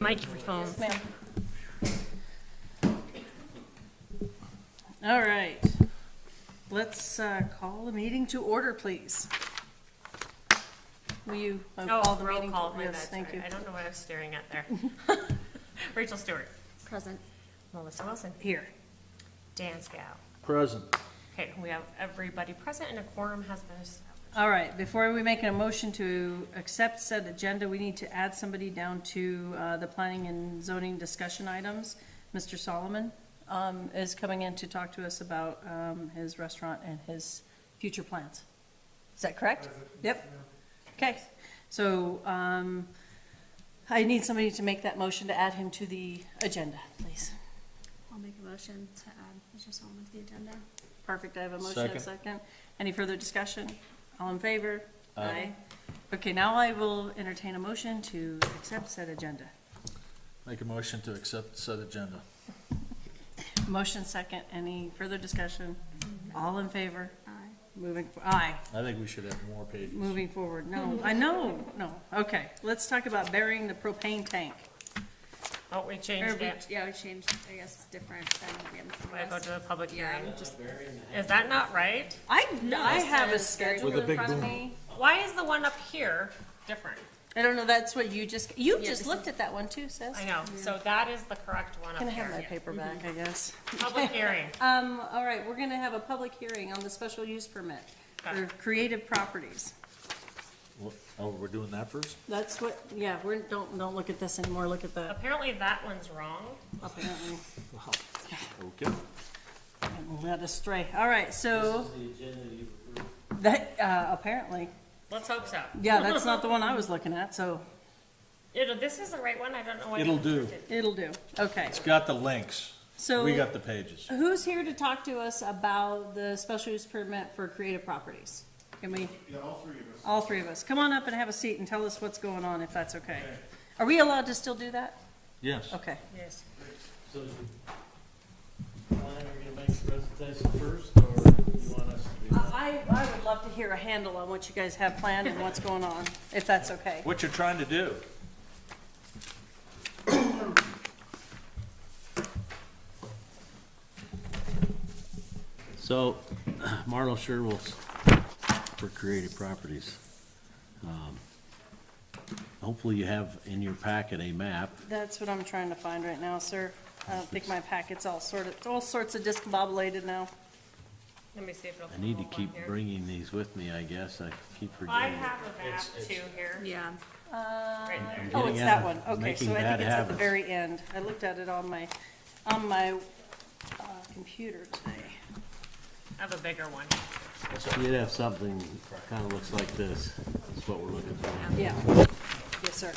Microphone. Ma'am. All right. Let's call the meeting to order, please. Will you call the roll meeting? call. My Yes, bad, thank sorry. you. I don't know what I was staring at there. Rachel Stewart. Present. Melissa Wilson. Here. Dan Scow. Present. Okay, we have everybody present and a quorum has been established. All right, before we make a motion to accept said agenda, we need to add somebody down to the planning and zoning discussion items. Mr. Solomon is coming in to talk to us about his restaurant and his future plans. Is that correct? Yep. Okay, so I need somebody to make that motion to add him to the agenda, please. I'll make a motion to add Mr. Solomon to the agenda. Perfect, I have a motion and a second. Any further discussion? All in favor? Aye. Okay, now I will entertain a motion to accept said agenda. Make a motion to accept said agenda. Motion second, any further discussion? All in favor? Aye. Aye, I think we should have more pages. moving forward. No, I know, no. Okay, let's talk about burying the propane tank. Oh, we changed it. Yeah, we changed, I guess, different than We gotta go to the public Yeah, hearing. just, Is that not right? I it have a says schedule With a in big front of boom. me. Why is the one up here different? I don't know, that's what you just this just is- looked at that one too, sis. I know, so that is the correct one Can I up have my here. paper back, I guess? Public hearing. All right, we're gonna have a public hearing on the special use permit for creative properties. Oh, we're doing that first? That's what, yeah, don't look at this anymore, look at that, Apparently that one's wrong. apparently. Okay. We had astray. All right, so. That, apparently, Let's hope so. yeah, that's not the one I was looking at, so This is the right one, I don't know why. It'll do. it'll do. Okay, It's got the links. so. We got the pages. Who's here to talk to us about the special use permit for creative properties? Can we? Yeah, all three of us. All three of us. Come on up and have a seat and tell us what's going on, if that's okay. Are we allowed to still do that? Yes. Okay. Yes. So, Ryan, are you gonna make the presentation first, or you want us to do that? I would love to hear a handle on what you guys have planned and what's going on, if that's okay. What you're trying to do? So, Marlo Sherwill's for Creative Properties. Hopefully you have in your packet a map. That's what I'm trying to find right now, sir. I don't think my packet's all sorts of discombobulated now. Let me see if it'll. I need to come up keep on here. bringing these with me, I guess. I keep I forgetting. have a map too here. yeah. Right there. Oh, Getting it's out that of one. Okay, making so I bad think it's at the habits. very end. I looked at it on my computer today. I have a bigger one. You'd have something kind of looks like this. That's what we're looking for. Yeah. Yes, sir.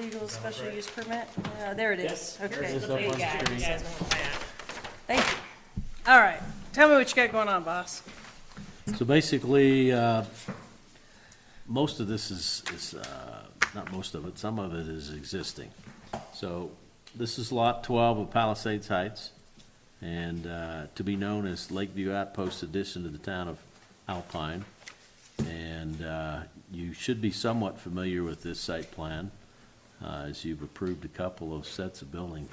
Legal special use permit? There it is. Okay. It's up on the You guys screen. want that. Thank you. All right. Tell me what you got going on, boss. So basically, most of this is not most of it, some of it is existing. So this is Lot 12 of Palisades Heights, and to be known as Lakeview Outpost addition to the town of Alpine. And you should be somewhat familiar with this site plan, as you've approved a couple of sets of building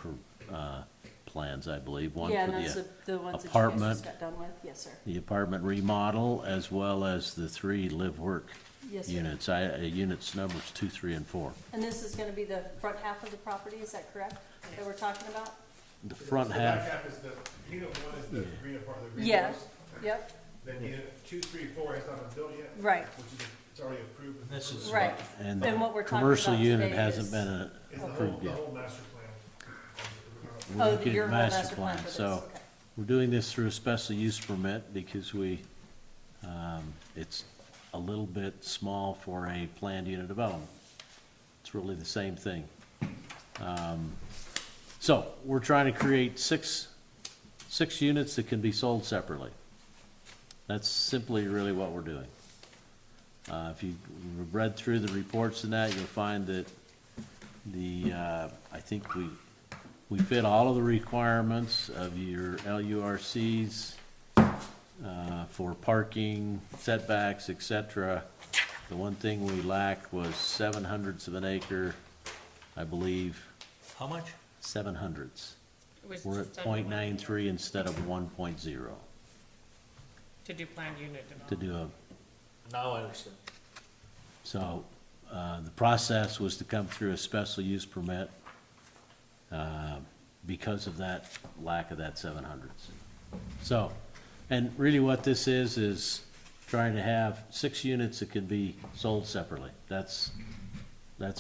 plans, I believe. One Yeah, for and that's the the ones that you guys apartment. just got done with. Yes, sir. the apartment remodel, as well as the 3 live-work Yes, sir. units. Units numbers 2, 3, and 4. And this is going to be the front half of the property, is that correct? That we're talking about? The front The back half, half is the, unit one is the greener part of the green Yeah. house. Yep. Then unit 2, 3, 4 has not been built yet. Right. Which is, it's already approved. This is. Right. and And what we're the talking commercial about unit today hasn't is- been Is the whole, approved the yet. whole master plan. We're Oh, looking at your whole master plan for this. So Okay. we're doing this through a special use permit because it's a little bit small for a planned unit development. It's really the same thing. So we're trying to create six units that can be sold separately. That's simply really what we're doing. If you've read through the reports and that, you'll find that I think we fit all of the requirements of your LURCs for parking, setbacks, et cetera. The one thing we lacked was 7/100 of an acre I believe, How much? 700s. It was We're just at under 0.93 instead of 1.0 to do planned unit to development. do a, Now I understand. so, the process was to come through a special use permit, because of that lack of that 700s. So, and really what this is trying to have 6 units that can be sold separately. That's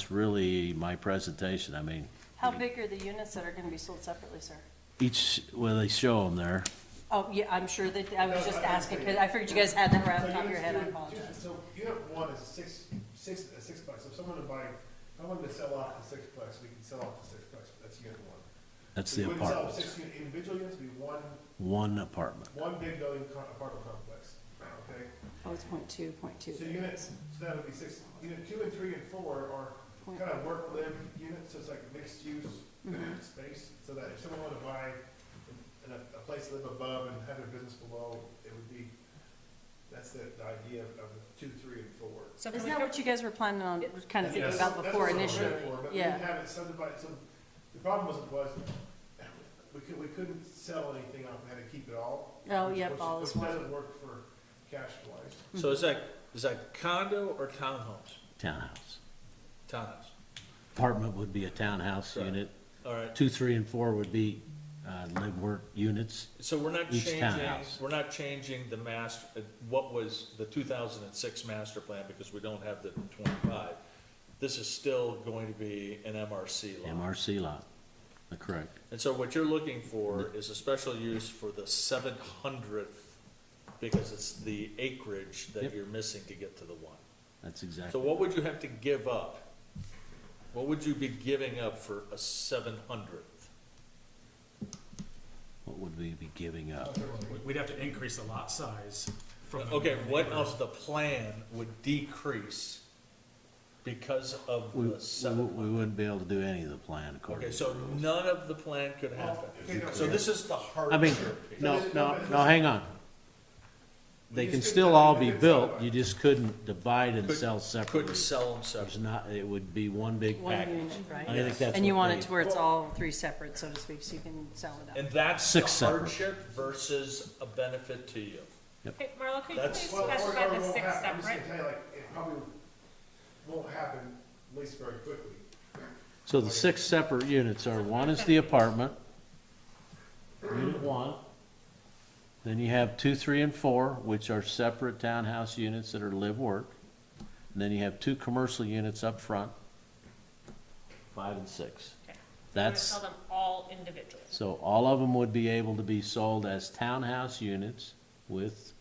really my presentation. I mean, How big are the units that are gonna be sold separately, sir? each, well, they show them there. Oh, yeah, I'm sure that, I was just asking, because I figured you guys had that right off the top of your head, I apologize. So unit one is a sixplex. So if someone to buy, if I wanted to sell off the sixplex, we can sell off the sixplex. That's unit one. That's So the we wouldn't sell apartments. 6 individual units, it'd be One apartment. one big building apartment complex, okay? Oh, it's point two. So units, so that would be 6, unit 2 and 3 and 4 are kind of work-live units, so it's like a mixed-use space, so that if someone wanted to buy a place to live above and have their business below, it would be, that's the idea of the 2, 3, and 4. So can Isn't we that go, what you guys were planning on, kind of thinking Yes, about that's before what we're initially? ready for, but we Yeah. didn't have it subdivided, so the problem was we couldn't sell anything off, we had to keep it all. Oh, which- yep, which- all is Which one. doesn't work for cash-wise. So is that condo or townhomes? Townhouse. Townhouse. Apartment would be a townhouse Right. unit. All right. 2, 3, and 4 would be, live-work units. So we're not Each changing, townhouse. we're not changing the master, what was the 2006 master plan because we don't have the 25. This is still going to be an MRC lot. MRC lot, correct. And so what you're looking for is a special use for the 700th, because it's the acreage that Yep. you're missing to get to the one. That's So exactly, what would you have to give up? What would you be giving up for a 700th? what would we be giving up? We'd have to increase the lot size from. Okay, what else the plan would decrease because of We the 700th? wouldn't be able to do any of the plan according Okay, to so the rules. none of the plan could happen. Okay. So this is the I mean, hardship piece. no, hang on. They can still all be built, you just couldn't divide and Could- sell separately. Couldn't sell them There's separately. not, it would be one big One package. unit, right? I think that's And you what want they- it to where it's all 3 separate, so to speak, so you can sell it And out. that's the 6 separate. hardship versus a benefit to you. hey, Marlo, could you That's- please Well, or specify it the won't 6 happen. I'm just separate? gonna tell you, like, it probably won't happen, at least very quickly. So the 6 separate units are, one is the apartment, unit 1. Then you have 2, 3, and 4, which are separate townhouse units that are live-work. And then you have 2 commercial units up front, 5 and 6. Okay. We're gonna That's, sell them all individually. so all of them would be able to be sold as townhouse units with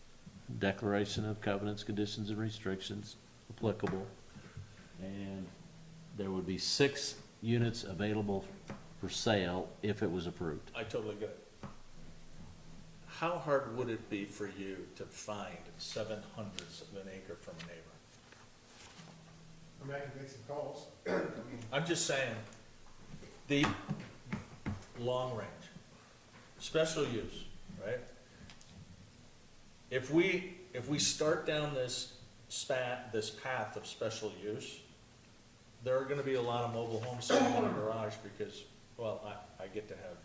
declaration of covenants, conditions, and restrictions applicable. And there would be 6 units available for sale if it was approved. I totally get it. How hard would it be for you to find 700ths of an acre from a neighbor? I mean, I can make some calls. I mean, I'm just saying, the long range, special use, right? If we start down this path of special use, there are gonna be a lot of mobile homes sitting in a garage because, well, I get to have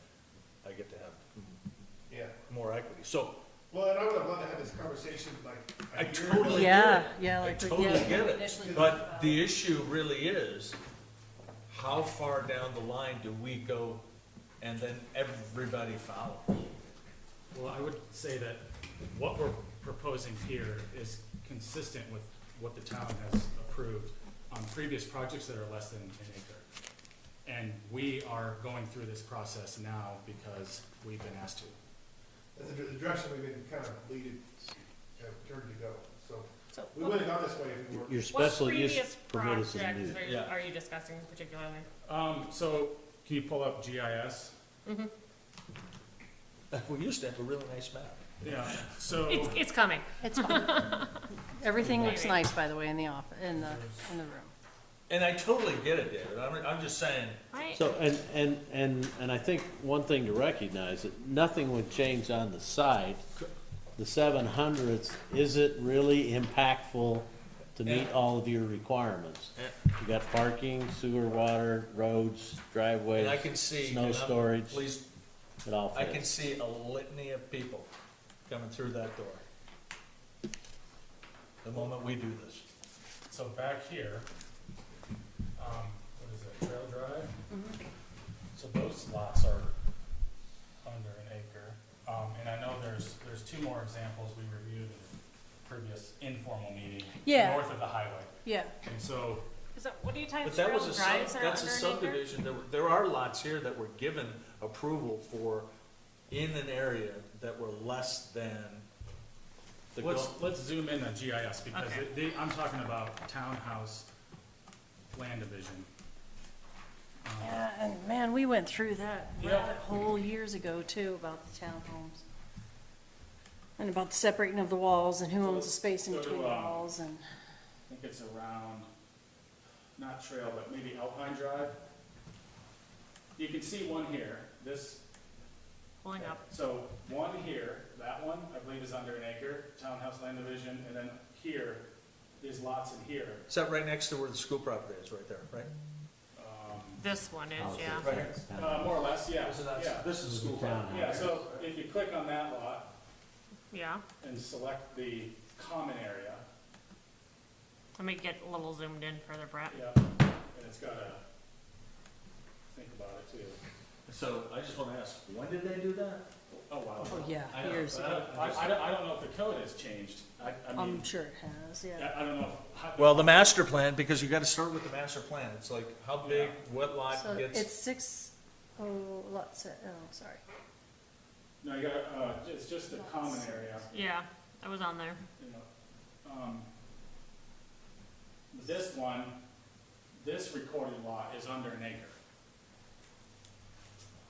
yeah. more equity. So, Well, and I would have loved to have this conversation like I a year totally ago. Yeah, get it. yeah, I like, totally yeah, get initially it, but the issue really is, how far down the line do we go and then everybody follows? Well, I would say that what we're proposing here is consistent with what the town has approved on previous projects that are less than an acre. And we are going through this process now because we've been asked to. That's the direction we've been kind of leaded, turned to go, so. So We wouldn't have gone this way if we weren't. Your what special use previous permit is projects needed. Yeah. are you discussing particularly? So can you pull up GIS? We used to have a really nice map. Yeah, so. It's coming. It's fine. Everything looks Maybe. nice, by the way, in the in the room. And I totally get it, David, I'm just saying, I, So, and I think one thing to recognize, that nothing would change on the site. The 700th, is it really impactful to meet all of your requirements. You got parking, sewer, water, roads, driveways, And I can see, snow and I'm- storage, please, it all I can fits. see a litany of people coming through that door. The moment we do this. So back here, what is it, Trail Drive? So those lots are under an acre. And I know there's two more examples we reviewed in a previous informal meeting. Yeah. North of the highway. Yeah, And so, Is that, what are you talking, But that Trail was a Drives sub, are that's a under an acre? subdivision, there are lots here that were given approval for in an area that were less than the. let's zoom in on GIS because Okay. I'm talking about townhouse land division. yeah, and man, we went through that Yeah. rabbit hole years ago too, about the townhomes. And about the separating of the walls and who owns the space in So to, between the walls and, I think it's around, not Trail, but maybe Alpine Drive. You can see one here, this. Pulling up. So one here, that one, I believe is under an acre, townhouse land division, and then here is lots in here. Is that right next to where the school property is, right there, right? This one is, yeah. Right here. More or less, yeah, So that's- yeah. This is the school property. Yeah, so if you click on that lot Yeah. and select the common area, Let me get a little zoomed in further, Brett. yeah, and it's got a, think about it too. So I just wanna ask, when did they do that? Oh, wow. oh yeah, I know, years but ago. I don't know if the code has changed. I mean, I'm sure it has, yeah. I don't know. Well, the master plan, because you gotta start with the master plan, it's like, how big, what lot So gets. it's 6, lots, oh, sorry. No, you gotta, it's just the common area, Yeah, I was on there. you know. This one, this recorded lot is under an acre.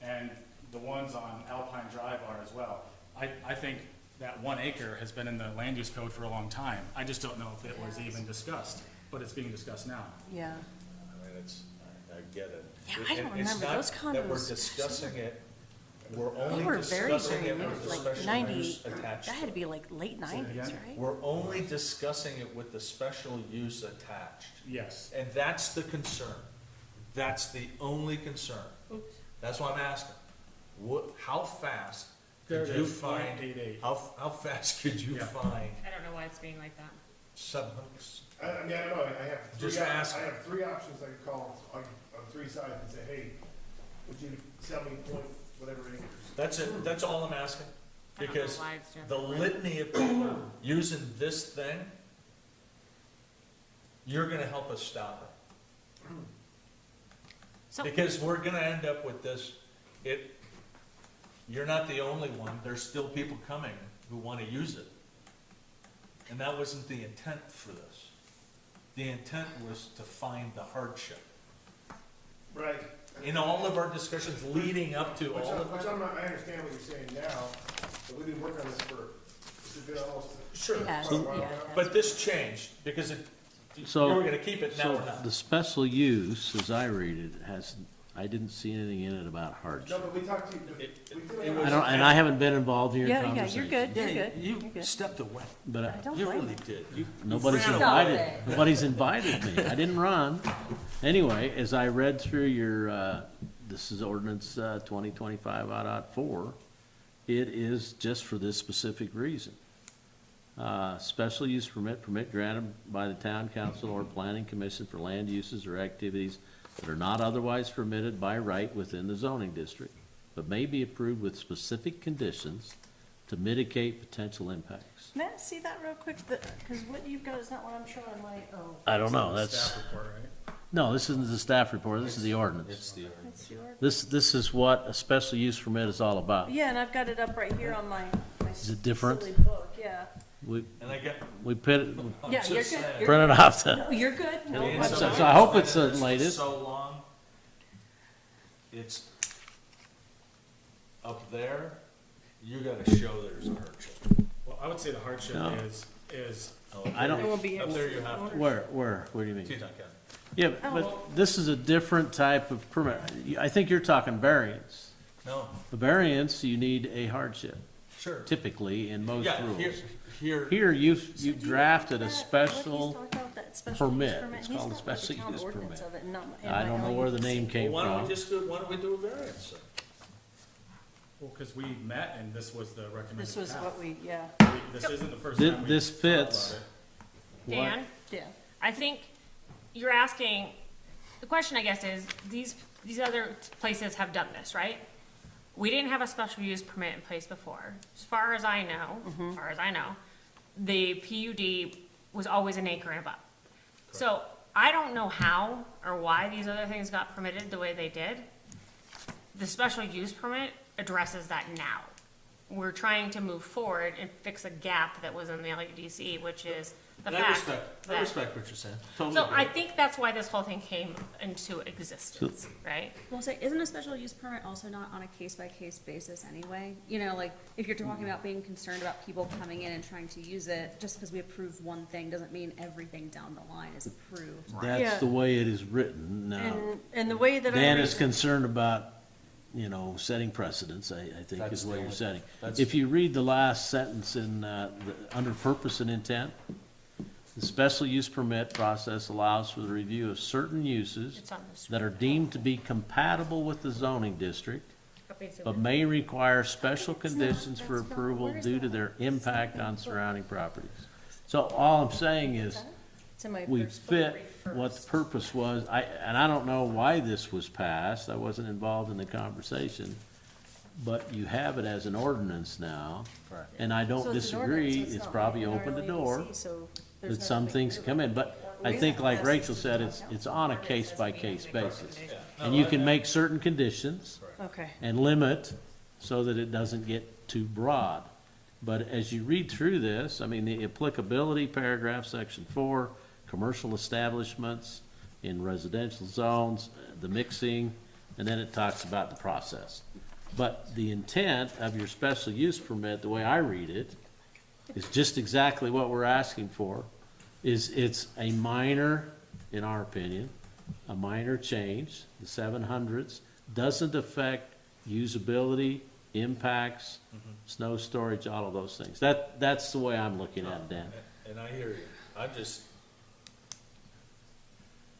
And the ones on Alpine Drive are as well. I think that 1 acre has been in the land use code for a long time. I just don't know if it was even discussed, but it's being discussed now. Yeah, I mean, it's, I get it. Yeah, I don't It's remember. not Those that we're condos- discussing it, we're they only were very, discussing very it new, with the like special 90, use attached. that had to be like late it 90s, again? right? We're only discussing it with the special use attached. Yes. And that's the concern. That's the only concern. That's why I'm asking. How fast There could it you is, find, 0.88. how fast could you Yeah. find I don't know why it's being like that. 700? I mean, I don't know, I have Just three, ask. I have three options I could call on 3 sides and say, hey, would you sell me point whatever acres? That's it, that's all I'm asking. I don't know Because why it's doing the that. litany of people using this thing, you're gonna help us stop it. So, Because we're gonna end up with this, you're not the only one, there's still people coming who wanna use it. And that wasn't the intent for this. The intent was to find the hardship. Right. In all of our discussions leading up to all of Which it. I'm not, I understand what you're saying now, but we've been working on this for, it's been almost. Sure, Yeah, quite a while yeah, now. it has. but this changed, because it, you So- were gonna keep it, now So we're not. the special use, as I read it, has, I didn't see anything in it about No, hardship. but we talked to you, It- we did. it was- I don't, and I haven't been involved in your Yeah, yeah, conversation. you're good, you're good. You You're good. stepped away. But I don't You blame really you. did. You nobody's ran invited, away. nobody's invited me. I didn't run. Anyway, as I read through your, this is ordinance 2025-4, it is just for this specific reason. Special use permit granted by the town council or planning commission for land uses or activities that are not otherwise permitted by right within the zoning district, but may be approved with specific conditions to mitigate potential impacts. May I see that real quick? Because what you've got is not what I'm showing my, oh, I don't know, that's, Staff report, right? no, this isn't the staff report, this is the ordinance. that's yours. This is what a special use permit is all about. Yeah, and I've got it up right here on my Is it different? silly book, yeah. We, And I get, we put it, I'm Yeah, just you're good. saying. You're print it off to, No, you're good. No, being I'm so- somebody so I hope who's it's been the in this latest. For so long, it's up there, you gotta show there's a hardship. Well, I would say the hardship No. is, I don't- It will be Up there you have to. where do you mean? Teton County. Yeah, Oh. but this is a different type of permit. I think you're talking variance. No, The variance, you need a hardship, sure. typically in most Yeah, rules. here, Here, you've So do you drafted a have that- special, What he's talking about, that special use Permit. permit? It's He's called a got, like, special town use ordinance permit. of it, and not my- I and don't my know where the LUDC. name came Well, why don't we from. why don't we do a variance then? Well, because we met and this was the recommended This was path. what we, yeah, This isn't the first Thi- time we've this talked about fits. it. Dan, yeah. I think you're asking, the question I guess is, these other places have done this, right? We didn't have a special use permit in place before. As far as I know, the PUD was always an acre and above. So I don't know how or why these other things got permitted the way they did. The special use permit addresses that now. We're trying to move forward and fix a gap that was in the LUDC, which is the And I fact respect, I that. respect what you're saying. Totally So I agree. think that's why this whole thing came into existence, right? Well, say, isn't a special use permit also not on a case-by-case basis anyway? You know, like, if you're talking about being concerned about people coming in and trying to use it, just because we approve one thing doesn't mean everything down the line is approved. That's Yeah. the way it is written now. And the way that I Dan read is it- concerned about, setting precedents, I think That's is what the you're only- setting. that's- If you read the last sentence in, under purpose and intent, the special use permit process allows for the review of certain uses It's on this. that are deemed to be compatible with the zoning district, Okay, so but may require special conditions for that's not- approval where is due to that? their impact on surrounding properties. So all I'm saying is, It's in my we first fit what the purpose was. And I don't know why this was passed. I wasn't involved in the conversation. But you have it as an ordinance now. Correct. And I So don't it's an ordinance, disagree. so It's not probably in our opened the LUDC, door so there's that some nothing things to come in. But I think like Rachel said, it's on a case-by-case basis. And you can make certain conditions Okay, and limit so that it doesn't get too broad. But as you read through this, I mean, the applicability paragraph, section 4, commercial establishments in residential zones, the mixing, and then it talks about the process. But the intent of your special use permit, the way I read it, is just exactly what we're asking for. It's a minor, in our opinion, a minor change, the 700s, doesn't affect usability, impacts, snow storage, all of those things. That's the way I'm looking at it, Dan. And I hear you. I'm just,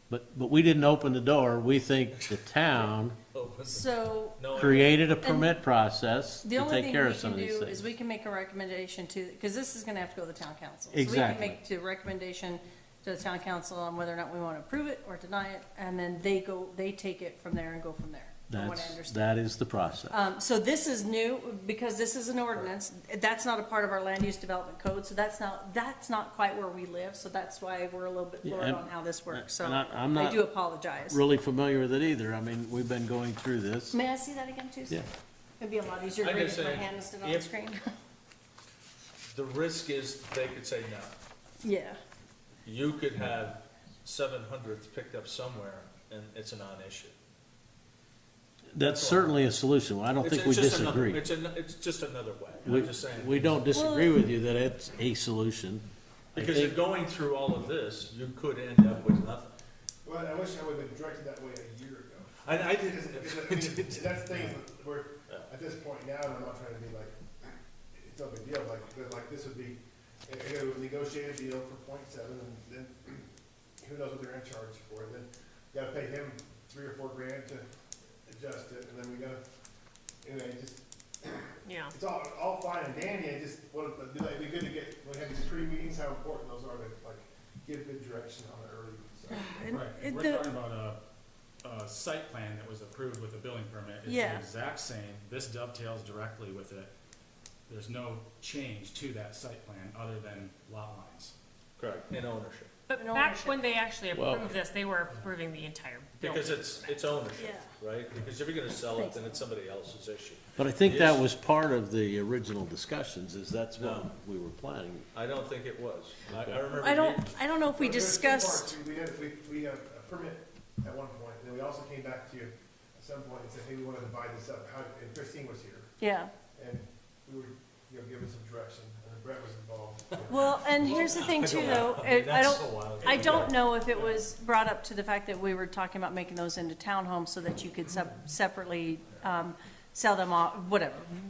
But we didn't open the door. We think the town open, so no, created a permit process the to only take thing care we of some can of these do things. is we can make a recommendation to, because this is gonna have to go to the town council. Exactly. So we can make a recommendation to the town council on whether or not we wanna approve it or deny it, and then they take it from there and go from there, from what I understand. That is the process. So this is new, because this is an ordinance, that's not a part of our land use development code, so that's not quite where we live, so that's why we're a little bit Yeah, floored and- on how this works, so and I'm I not do apologize. Really familiar with it either. I mean, we've been going through this. May I see that again, too? Yeah. It'd be a lot easier to I'm read just with my saying, hand instead on the if- screen. the risk is they could say no. Yeah, You could have 700th picked up somewhere and it's a non-issue. That's certainly a solution. I don't think we It's just another- disagree. It's just another way. We, I'm just saying. we don't disagree with you that it's a solution. I Because think- if going through all of this, you could end up with nothing. Well, I wish I would've been directed that way a year ago. I Because, I mean, did. that's things where, Yeah. at this point now, and I'm not trying to be like, it's no big deal, like this would be, a negotiated deal for .7, and then who knows what they're gonna charge for it, then you gotta pay him $3 or $4 grand to adjust it, and then we gotta, anyway, just, Yeah. it's all fine and dandy, I just, it'd be good to get, when we have these pre-meetings, how important those are to, like, give good direction on it early, so. Right, and we're talking about a site plan that was approved with a building permit. It's Yeah. the exact same, this dovetails directly with it. There's no change to that site plan other than lot lines. Correct, in ownership. But And back ownership. when they actually Well- approved this, they were approving the entire building. Because it's ownership, Yeah. right? Because if you're gonna sell it, then it's somebody else's issue. But I think that Yes. was part of the original discussions, is that's what No. we were planning. I don't think it was. I Okay. remember. I don't know if we Well, there's two discussed, parts. We had a permit at one point, and then we also came back to you at some point and said, hey, we wanna divide this up, and Christine was here, yeah. and we were, given some direction, and then Brett was involved. Well, and here's the thing too, though, I That's don't, a while ago. I don't know if it was brought up to the fact that we were talking about making those into townhomes so that you could separately, sell them off,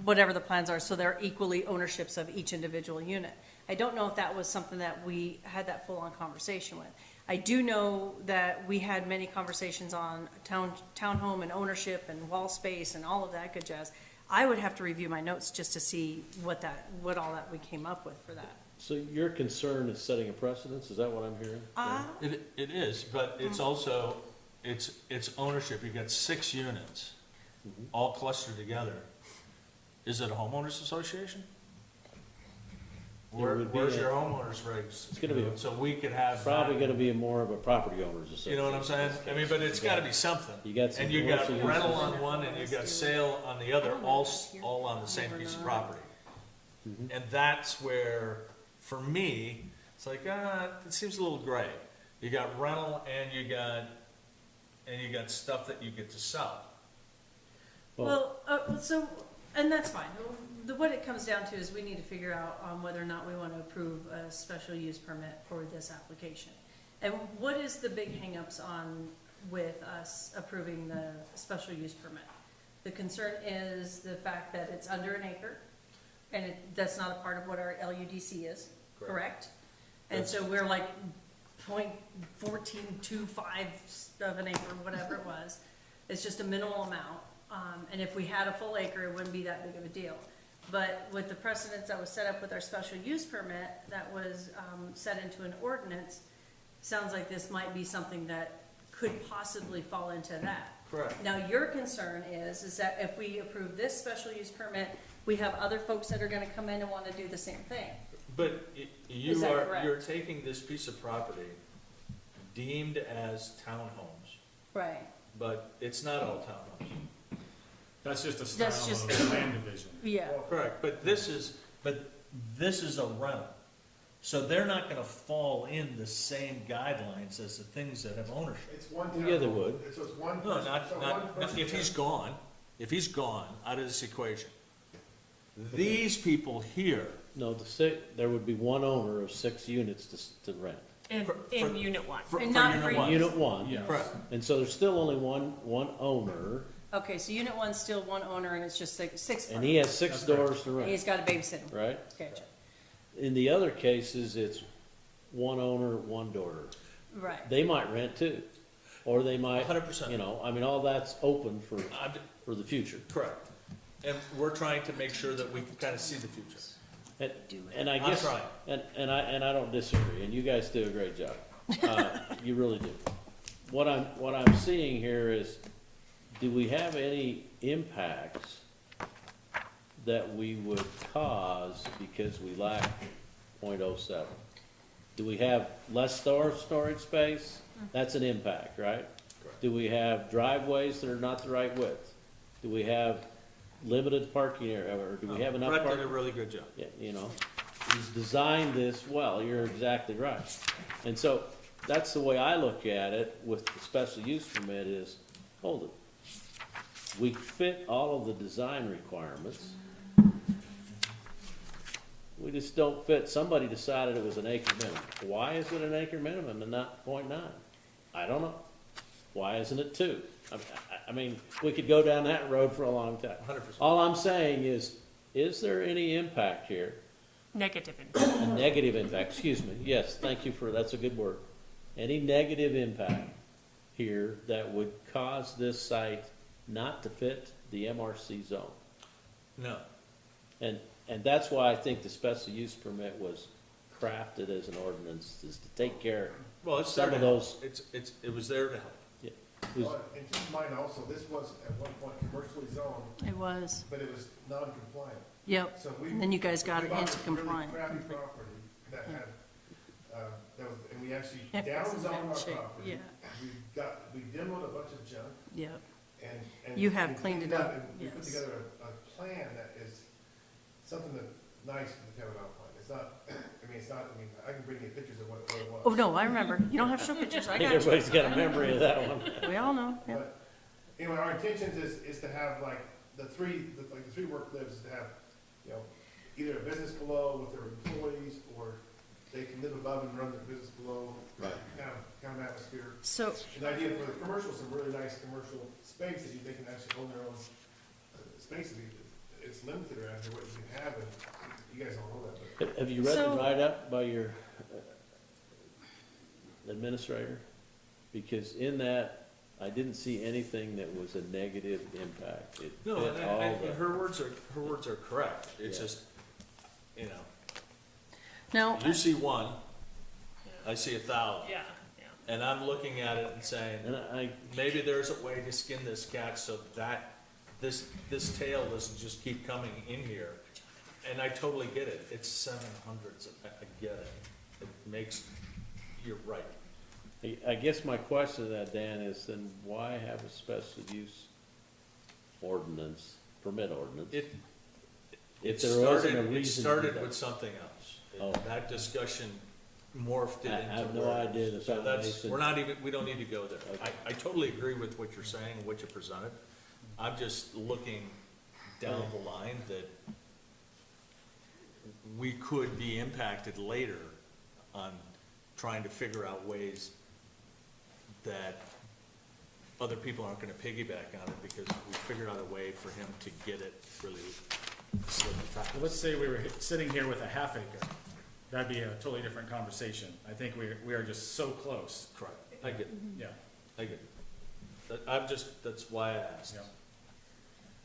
whatever the plans are, so they're equally ownerships of each individual unit. I don't know if that was something that we had that full-on conversation with. I do know that we had many conversations on townhome and ownership and wall space and all of that good jazz. I would have to review my notes just to see what all that we came up with for that. So your concern is setting a precedence, is that what I'm hearing? It is, but it's also, it's ownership. You've got 6 units, all clustered together. Is it a homeowners association? There would be Where's a- your homeowners regs? It's gonna be a- So we could have. Probably that. gonna be more of a property owners association. You know what I'm saying? I mean, but it's gotta be something. You got some And you got commercial rental uses. on one and you got sale on the other, all on the same piece of property. And that's where, for me, it's like, it seems a little gray. You got rental and you got stuff that you get to sell. Well, and that's fine. What it comes down to is we need to figure out whether or not we want to approve a special use permit for this application. And what is the big hangups with us approving the special use permit? The concern is the fact that it's under an acre, and that's not a part of what our LUDC is, correct? And so we're like 0.1425 of an acre, whatever it was. It's just a minimal amount. And if we had a full acre, it wouldn't be that big of a deal. But with the precedence that was set up with our special use permit, that was set into an ordinance, sounds like this might be something that could possibly fall into that. Correct. Now, your concern is that if we approve this special use permit, we have other folks that are gonna come in and wanna do the same thing. But Is that correct? you're taking this piece of property deemed as townhomes, Right. but it's not all townhomes. That's just a That's style just- of land division. Yeah. Correct, but this is a rental. So they're not gonna fall in the same guidelines as the things that have ownership. It's one Yeah, they townhome. would. So it's one No, person, not, so one not, person if he's can- gone, out of this equation. These people here, No, there would be one owner of 6 units to rent. In For- unit 1. for And not unit for one. Unit 1. Yeah. Correct. And so there's still only one owner, Okay, so unit one's still one owner and it's just six. and he has 6 That's correct. doors to And he's rent, got a babysitter. right? Gotcha. In the other cases, it's one owner, one daughter. Right. They might rent too, or they might, 100%. you know, I mean, all that's open for I'm- the future. correct. And we're trying to make sure that we can kind of see the future. And I I'm guess, trying. and I don't disagree, and you guys do a great job. You really do. What I'm seeing here is, do we have any impacts that we would cause because we lack .07? Do we have less storage space? That's an impact, right? Correct. Do we have driveways that are not the right width? Do we have limited parking area, or do we have enough Brett did a parking? really good job. Yeah, you know, he's designed this well, you're exactly right. And so, that's the way I look at it with the special use permit is, hold it. We fit all of the design requirements. We just don't fit, somebody decided it was an acre minimum. Why is it an acre minimum and not .9? I don't know. Why isn't it 2? I mean, we could go down that road for a long time. 100%. All I'm saying is there any impact here? Negative impact. A negative impact, excuse me, yes, thank you that's a good word. Any negative impact here that would cause this site not to fit the MRC zone? No. And that's why I think the special use permit was crafted as an ordinance, is to take care Well, of it's there some to of help. those. It was there to help. Yeah, it was- Well, and keep in mind also, this was at one point commercially zoned, It was. but it was non-compliant. Yep. So we. And then you guys got we it bought into this really compliant. crappy property that had, and we actually It was in downzoned our bad shape, property. yeah. We demoed a bunch of junk Yep. and. You have and cleaned it up, up, and we put yes. together a plan that is something that nice for the town of Alpine. It's not, I can bring you pictures of what it was. Oh, no, I remember. You don't have to show pictures. I I think got you. everybody's got a memory of that one. We all know, yeah. But anyway, our intentions is to have like the three work lives is to have, you know, either a business below with their employees, or they can live above and run their business below, Right. kind of atmosphere. So, An idea for the commercial, some really nice commercial space that they can actually own their own space. It's limited around here what you can have, and you guys all know that, but. Have you read the So- write-up by your, Administrator? Because in that, I didn't see anything that was a negative impact. It No, fit all the. her words are correct. It's Yeah. just, you know, Now, you see one, I see 1,000. Yeah, yeah. And I'm looking at it and saying, And I, maybe there's a way to skin this cat so that this tail doesn't just keep coming in here. And I totally get it. It's 700s. I get it. It makes, you're right. I guess my question to that, Dan, is then why have a special use ordinance, permit ordinance? It If there wasn't a started, reason it to do started that. with something else. Oh. That discussion morphed it I into have no words. idea the So that's, foundation. we're not even, we don't need to go there. Okay. I totally agree with what you're saying and what you presented. I'm just looking down the line that we could be impacted later on trying to figure out ways that other people aren't gonna piggyback on it because we figured out a way for him to get it really slick and fast. Let's say we were sitting here with a half acre. That'd be a totally different conversation. I think we are just so close. Correct. I get it. Yeah. I get it. That's why I asked. Yeah.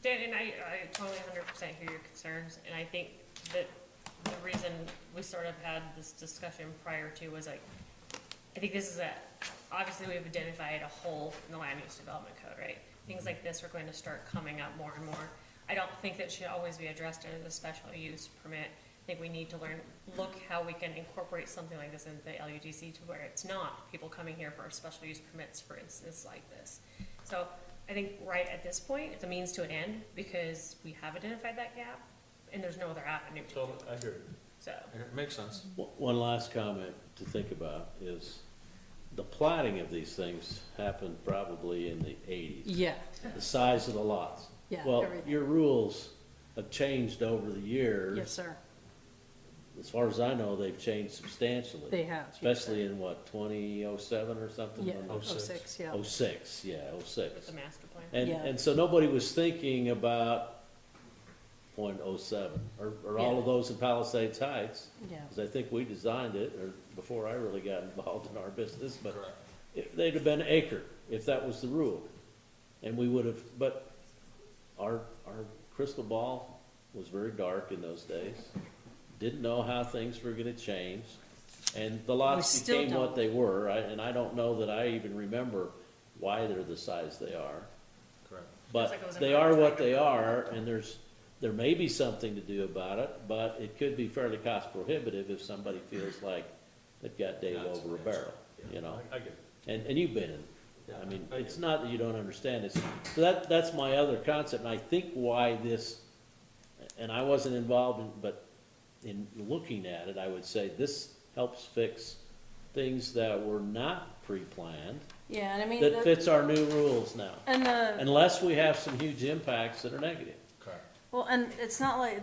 Dan, and I totally 100% hear your concerns, and I think that the reason we sort of had this discussion prior to was like, I think this is obviously we've identified a hole in the land use development code, right? Things like this are going to start coming up more and more. I don't think that should always be addressed as a special use permit. I think we need to look how we can incorporate something like this into the LUDC to where it's not people coming here for special use permits, for instance, like this. So I think right at this point, it's a means to an end because we have identified that gap and there's no other avenue to do Totally, it. I hear it. So, It makes sense. One last comment to think about is the plating of these things happened probably in the 80s. yeah, The size of the lots. yeah, Well, everything. your rules have changed over the years. Yes, sir, As far as I know, they've changed substantially. they have. yes, Especially in what, 2007 or something? Yeah, when the- 06, yeah. 06, yeah, with 06. the master plan. Yeah. And so nobody was thinking about .07 or all of Yeah. those in Palisades Heights. Yeah, Because I think we designed it, or before I really got involved in our business, but Correct. they'd have been acre, if that was the rule. And we would have, but our crystal ball was very dark in those days. Didn't know how things were gonna change. And the lots still became what don't. they were, and I don't know that I even remember why they're the size they are. Correct. But like it was they an are what arbitrary they number. are, and there may be something to do about it, but it could be fairly cost prohibitive if somebody feels like they've got Dave That's- over a that's- barrel, you know? I get it. And you've been in, Yeah, I mean, I it's do. not that you don't understand this. So that's my other concept, and I think why this, and I wasn't involved in, but in looking at it, I would say this helps fix things that were not pre-planned, yeah, and I mean, that fits our new rules now. and the, Unless we have some huge impacts that are negative. Correct. well, and it's not like,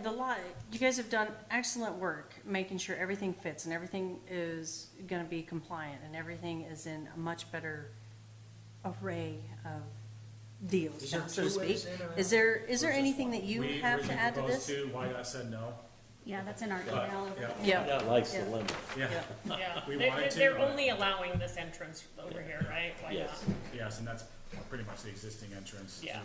you guys have done excellent work making sure everything fits and everything is gonna be compliant and everything is in a much better array of deals, Is there now, so two to speak. ways in and out? Is there Or just anything one? that you We have to originally add to proposed this? to, why I said no. Yeah, that's in our But, email. yeah. Yeah, That likes the Yeah. limit. Yeah, Yeah, We They're- wanted to, they're but- only allowing this entrance over here, right? Why Yes. not? yes, and that's pretty much the existing entrance. Yeah.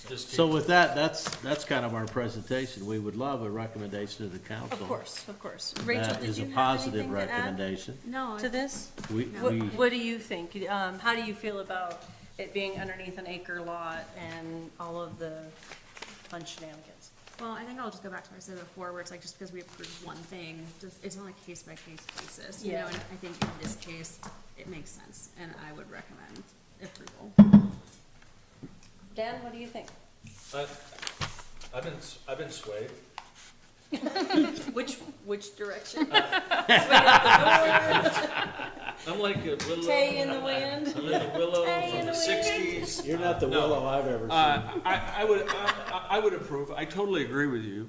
Just So keep- with that, that's kind of our presentation. We would love a recommendation to the council. of course. Rachel, That did is a you have positive anything to add recommendation. No, to this? We, What, we, what do you think? How do you feel about it being underneath an acre lot and all of the fun shenanigans? well, I think I'll just go back to what I said before, where it's like, just because we approved one thing, it's on a case-by-case basis, you know, Yeah. and I think in this case, it makes sense, and I would recommend approval. Dan, what do you think? I've been swayed. Which direction? I'm like a willow. Tay in the wind? I'm in the willow Tay from in the the wind. sixties. you're not the No. willow I've ever seen. I would approve. I totally agree with you.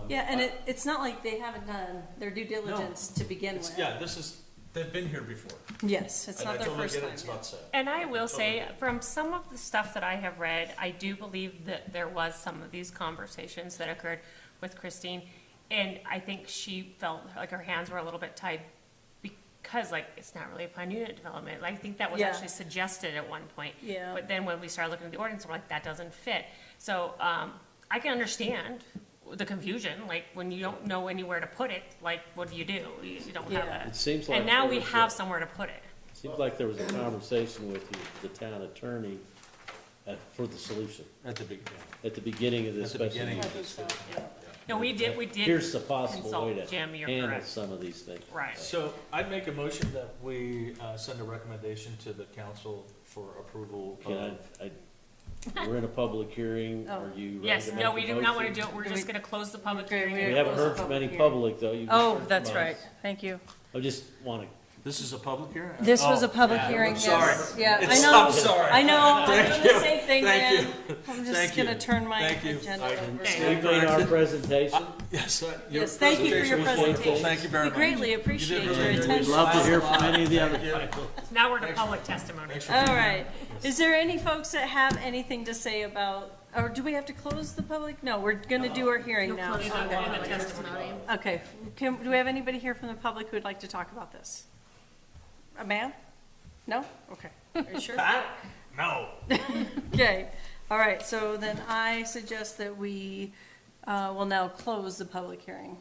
Yeah, and it's not like they haven't done their due diligence to begin with. Yeah, they've been here before. Yes, it's And not I their totally first get time. it, it's yeah. not sad. And I will say, from some of the stuff that I have read, I do believe that there was some of these conversations that occurred with Christine. And I think she felt like her hands were a little bit tied because like, it's not really a planned unit development. I think that was Yeah. actually suggested at one point. Yeah. But then when we started looking at the ordinance, we're like, that doesn't fit. So, I can understand the confusion, like, when you don't know anywhere to put it, like, what do? You don't have Yeah. a. It seems like And now there we was have a- somewhere to put it. Seems like there was a conversation with the town attorney for the solution At the beginning. at the beginning of this At the special beginning. use. No, we did Here's the possible way consult Jim, to you're handle correct. some of these things. Right. So I'd make a motion that we send a recommendation to the council for approval Can of. we're in a public hearing, are you ready Yes, to no, make we a do not want to motion? do it. We're Do just we- gonna close the public Okay, hearing. We we- haven't Close the heard from public any hearing. public, though. You can Oh, hear that's from us. right, thank you. I just wanna, This is a public hearing? This was a Oh, public yeah, hearing, I'm sorry. yes, yeah, I It's- know, I'm sorry. I know, I'm doing the same thing, Thank man. you. I'm just Thank you. gonna turn my Thank you. agenda I- over. Okay. we made our presentation. Yes, your Yes, thank you for your presentation was wonderful. presentation. Thank you very We much. greatly You did appreciate really your good. We'd attention. love to hear from any of the other Thank you. people. Now we're to public testimony. All right, is there any folks that have anything to say about, or do we have to close the public? No, we're gonna do our hearing now. In the testimony. Okay, do we have anybody here from the public who would like to talk about this? A man? No? Okay, are you sure? No. Okay, all right, so then I suggest that we will now close the public hearing,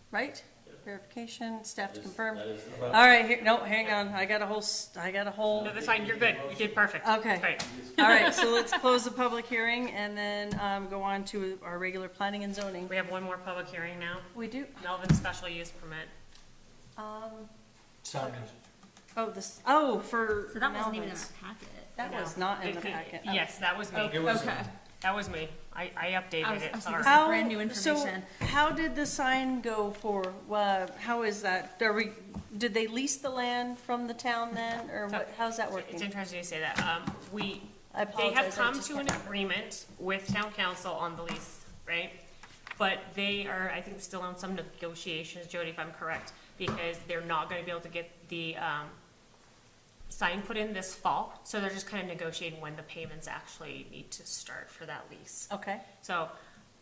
right? Verification, staff to confirm. That is the All right, here, no, hang on, I got a whole, No, that's fine. You're good. You did perfect. Okay. Great. all right, so let's close the public hearing and then go on to our regular planning and zoning. We have one more public hearing now. We do, Melvin special use permit. Signage. for So that wasn't even in Melvin's. our packet. That No. was not in It the could- packet. Yes, that was me. Okay. That was me. I updated it, I was sorry. This is brand new So, information. how did the sign go for, how is that? Did they lease the land from the town then, or what, how's that It's working? interesting you say that. I They have apologize, I come just to an can't- agreement with town council on the lease, right? But they are, I think, still on some negotiations, Jody, if I'm correct, because they're not gonna be able to get the, sign put in this fall, so they're just kind of negotiating when the payments actually need to start for that lease. Okay, So,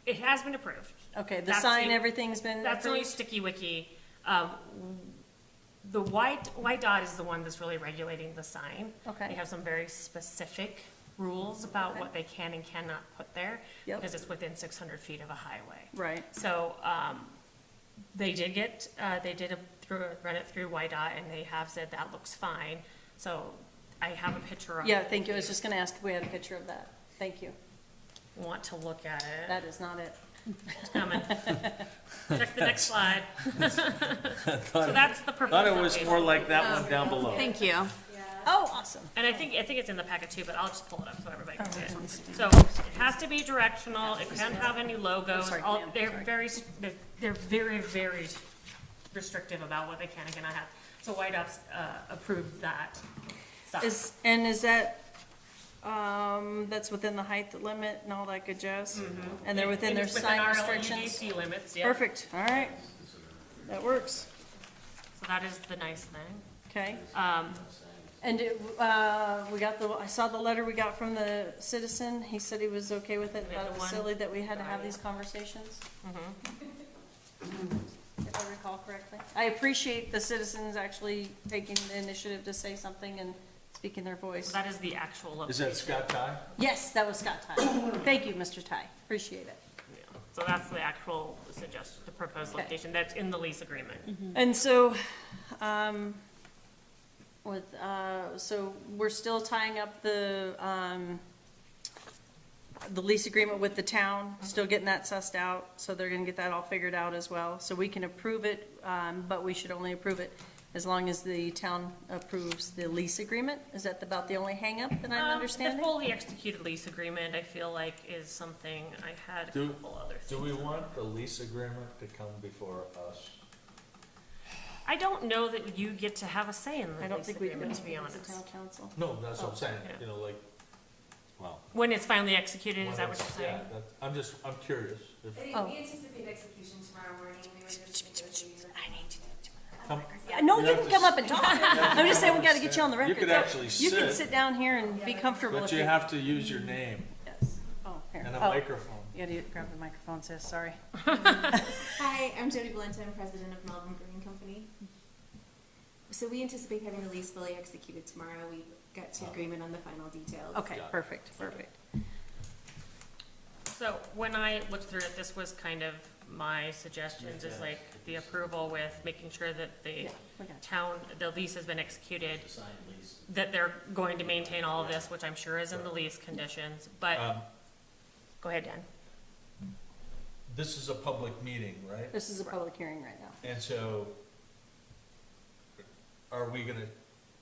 it has been approved. okay, the That's sign, the- everything's been That's only approved? sticky wicky. The white dot is the one that's really regulating the sign. Okay. They have some very specific rules about what they can and cannot put there. Yep. Because it's within 600 feet of a highway. Right, So, they did get, run it through YDOT and they have said that looks fine. So I have a picture of. yeah, thank you, I was just gonna ask if we had a picture of that, thank you. Want to look at it. That is not it. It's coming. Check the next slide. So that's the proposed. Thought it was location. more like that one down below. Thank you. Oh, awesome. And I think it's in the packet too, but I'll just pull it up so everybody can see Oh, it. So it has to be directional, it can't have any logos, Sorry, all, ma'am. they're Sorry. they're very, very restrictive about what they can and cannot have. So White Ops, approved that stuff. Is that, that's within the height limit and all that good jazz? And they're within And their it's sign our restrictions? LUDC limits, yeah. Perfect, all right, that works, So that is the nice thing. okay. And we got I saw the letter we got from the citizen, he said he was okay with it, Yeah, thought the it was one- silly that we had to have these conversations. If I recall correctly. I appreciate the citizens actually taking the initiative to say something and speaking their voice. So that is the actual Is location. that Scott Ty? Yes, that was Scott Ty. Thank you, Mr. Ty, appreciate it. Yeah. So that's the actual the proposed Okay. location, that's in the lease agreement. And so, so we're still tying up the lease agreement with the town, still getting that sussed out, so they're gonna get that all figured out as well. So we can approve it, but we should only approve it as long as the town approves the lease agreement? Is that about the only hangup that I'm The understanding? fully executed lease agreement, I feel like, is something, I had a Do- couple other Do things. we want the lease agreement to come before us? I don't know that you get to have a say in I the don't lease think we do, agreement, to be it's honest. a town council. No, that's what I'm saying, Yeah. you know, like. Well, When it's finally executed, is that when what you're it's- saying? Yeah, I'm curious. If- Oh. We anticipate execution tomorrow morning, we were just negotiating. come- Yeah, no, you have can to come s- up and talk. I'm just saying, we gotta get you on the record. you could So actually You can sit, sit down here and be comfortable but if you you. have to use your name Yes. Oh, here. and a Oh, microphone. you gotta grab the microphone, sis, sorry. Hi, I'm Jody Valenta, I'm president of Melbourne Brewing Company. So we anticipate having the lease fully executed tomorrow. We got to agreement on the final details. Okay, perfect, perfect. So when I looked through it, this was kind of my suggestions, is like the approval with making sure that the Yeah, we got town, the lease has been executed, that they're going to maintain all of this, which I'm sure is in the lease conditions, but, go ahead, Dan. This is a public meeting, right? This is a public hearing right now. And so, are we gonna,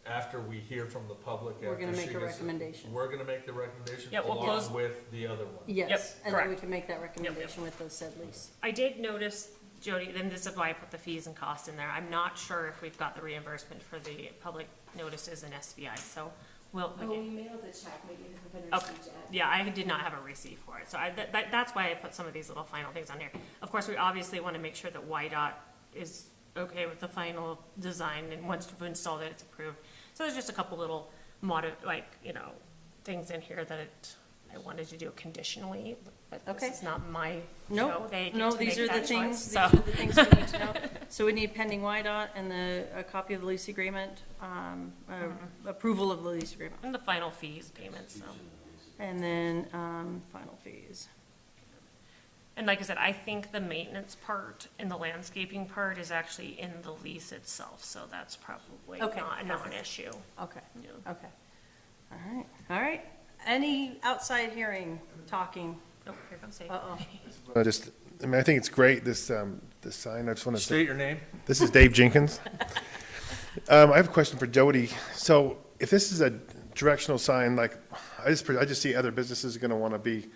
after we hear from the public, We're gonna after make she a gets- recommendation. We're gonna make the recommendation Yeah, we'll close- along with the other one? Yes, Yep, and then we correct. can make that recommendation with the said lease. I did notice, Jody, then this is why I put the fees and costs in there. I'm not sure if we've got the reimbursement for the public notices and SVI, so we'll, Oh, we mailed a check, maybe it hasn't been Okay, received yet. yeah, I did not have a receipt for it, so that's why I put some of these little final things on here. Of course, we obviously want to make sure that YDOT is okay with the final design, and once we've installed it, it's approved. So there's just a couple little things in here that I wanted to do conditionally, but Okay. this is not my No, show. They get no, to these make are the that things, choice, these so. are the things we need to know. So we need pending YDOT and a copy of the lease agreement, approval of the lease agreement, And the final fees payments, so. and then, final fees. And like I said, I think the maintenance part and the landscaping part is actually in the lease itself, so that's probably Okay, not an perfect. issue. Okay, Yeah. okay. All right. Any outside hearing, talking? Oh, here comes Dave. Uh-oh. I think it's great, this sign. I just want to say, State your name. this is Dave Jenkins. I have a question for Jody. So if this is a directional sign, like, I just see other businesses going to want to be,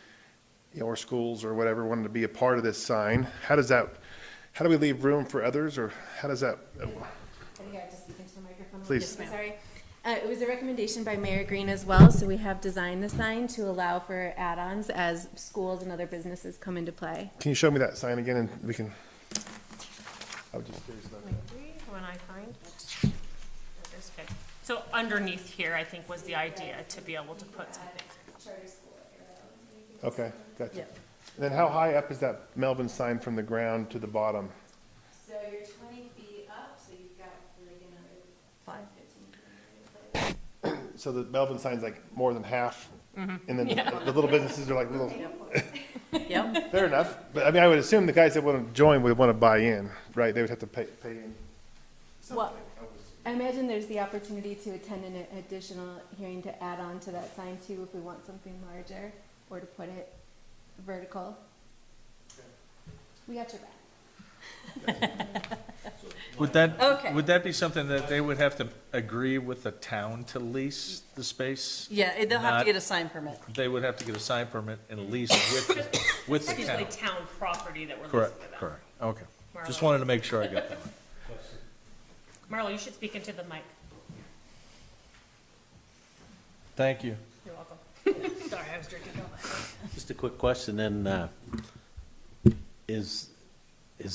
or schools or whatever, wanting to be a part of this sign. How do we leave room for others, or how does that? I think I have to speak into the microphone. Please. Yes, ma'am. Sorry. It was a recommendation by Mayor Green as well, so we have designed the sign to allow for add-ons as schools and other businesses come into play. Can you show me that sign again, and we can? I was just curious about that. Maybe when I find it. There it is, okay. So underneath here, I think, was the idea to be able to put something. Charter school Okay, gotcha. Yeah. And then how high up is that Melvin sign from the ground to the bottom? So you're 20 feet up, so you've got like another 5. 15 feet. So the Melvin sign's like more than half, and then Yeah. the little businesses are like little, Yep, fair enough. But I mean, I would assume the guys that want to join would want to buy in, right? They would have to pay in Well, something. I imagine there's the opportunity to attend an additional hearing to add on to that sign too, if we want something larger, or to put it vertical. We got your back. Would that, Okay. would that be something that they would have to agree with the town to lease the space? yeah, they'll have to Not- get a sign permit. They would have to get a sign permit and lease with the It's usually town? town property that we're leasing Correct, to them. correct, okay. Just Marlo. wanted to make sure I got that. Marlo, you should speak into the mic. Thank you. You're welcome. Sorry, I was drinking. Just a quick question, then, is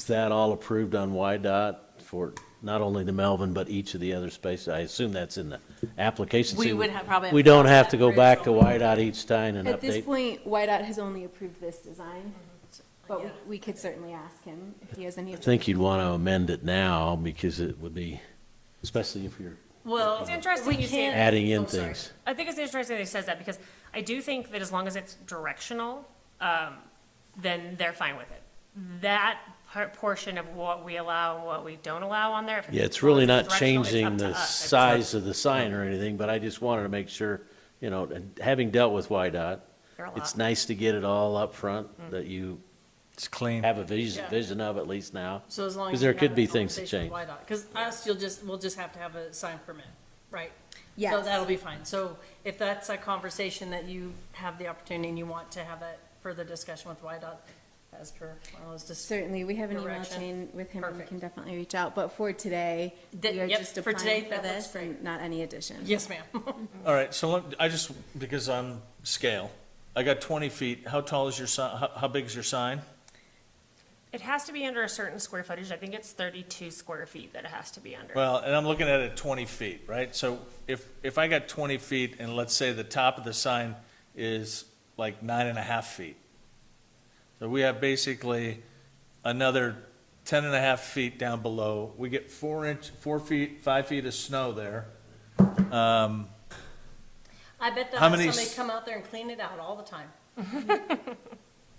that all approved on YDOT for not only the Melvin, but each of the other spaces? I assume that's in the application. We See, would probably. We don't have to go back to YDOT each time and At this update? point, YDOT has only approved this design, but Yeah. we could certainly ask him if he has any. I think you'd want to amend it now, because it would be, especially if you're Well, It's interesting we you say can't. that. adding in Oh, sorry. things. I think it's interesting that he says that, because I do think that as long as it's directional, then they're fine with it. That portion of what we allow and what we don't allow on there. if Yeah, it's as long really as not directional, it's changing up to the us. It's- size of the sign or anything, but I just wanted to make sure, and having dealt with YDOT, They're a it's lot. nice to get it all up front, that you It's clean. have a Yeah. vision of at least now. So as long 'Cause as. there we could have be that things to conversation with YDOT. Because us, we'll just have to have a sign permit, right? So Yes. that'll be fine. So if that's a conversation that you have the opportunity and you want to have that further discussion with YDOT, as per, well, it's just. Certainly, we have an email Direction. chain with him, and we Perfect. can definitely reach out, but for today, Th- we are yep, just for today, applying for that looks this great. and not any additions. Yes, ma'am. All right, so I just, because I'm scale, I got 20 feet. How tall is your sign, how big is your sign? It has to be under a certain square footage. I think it's 32 square feet that it has to be under. Well, and I'm looking at it 20 feet, right? So if I got 20 feet and let's say the top of the sign is like 9.5 feet. So we have basically another 10.5 feet down below. We get 5 feet of snow there. I bet they'll How have many somebody s- come out there and clean it out all the time.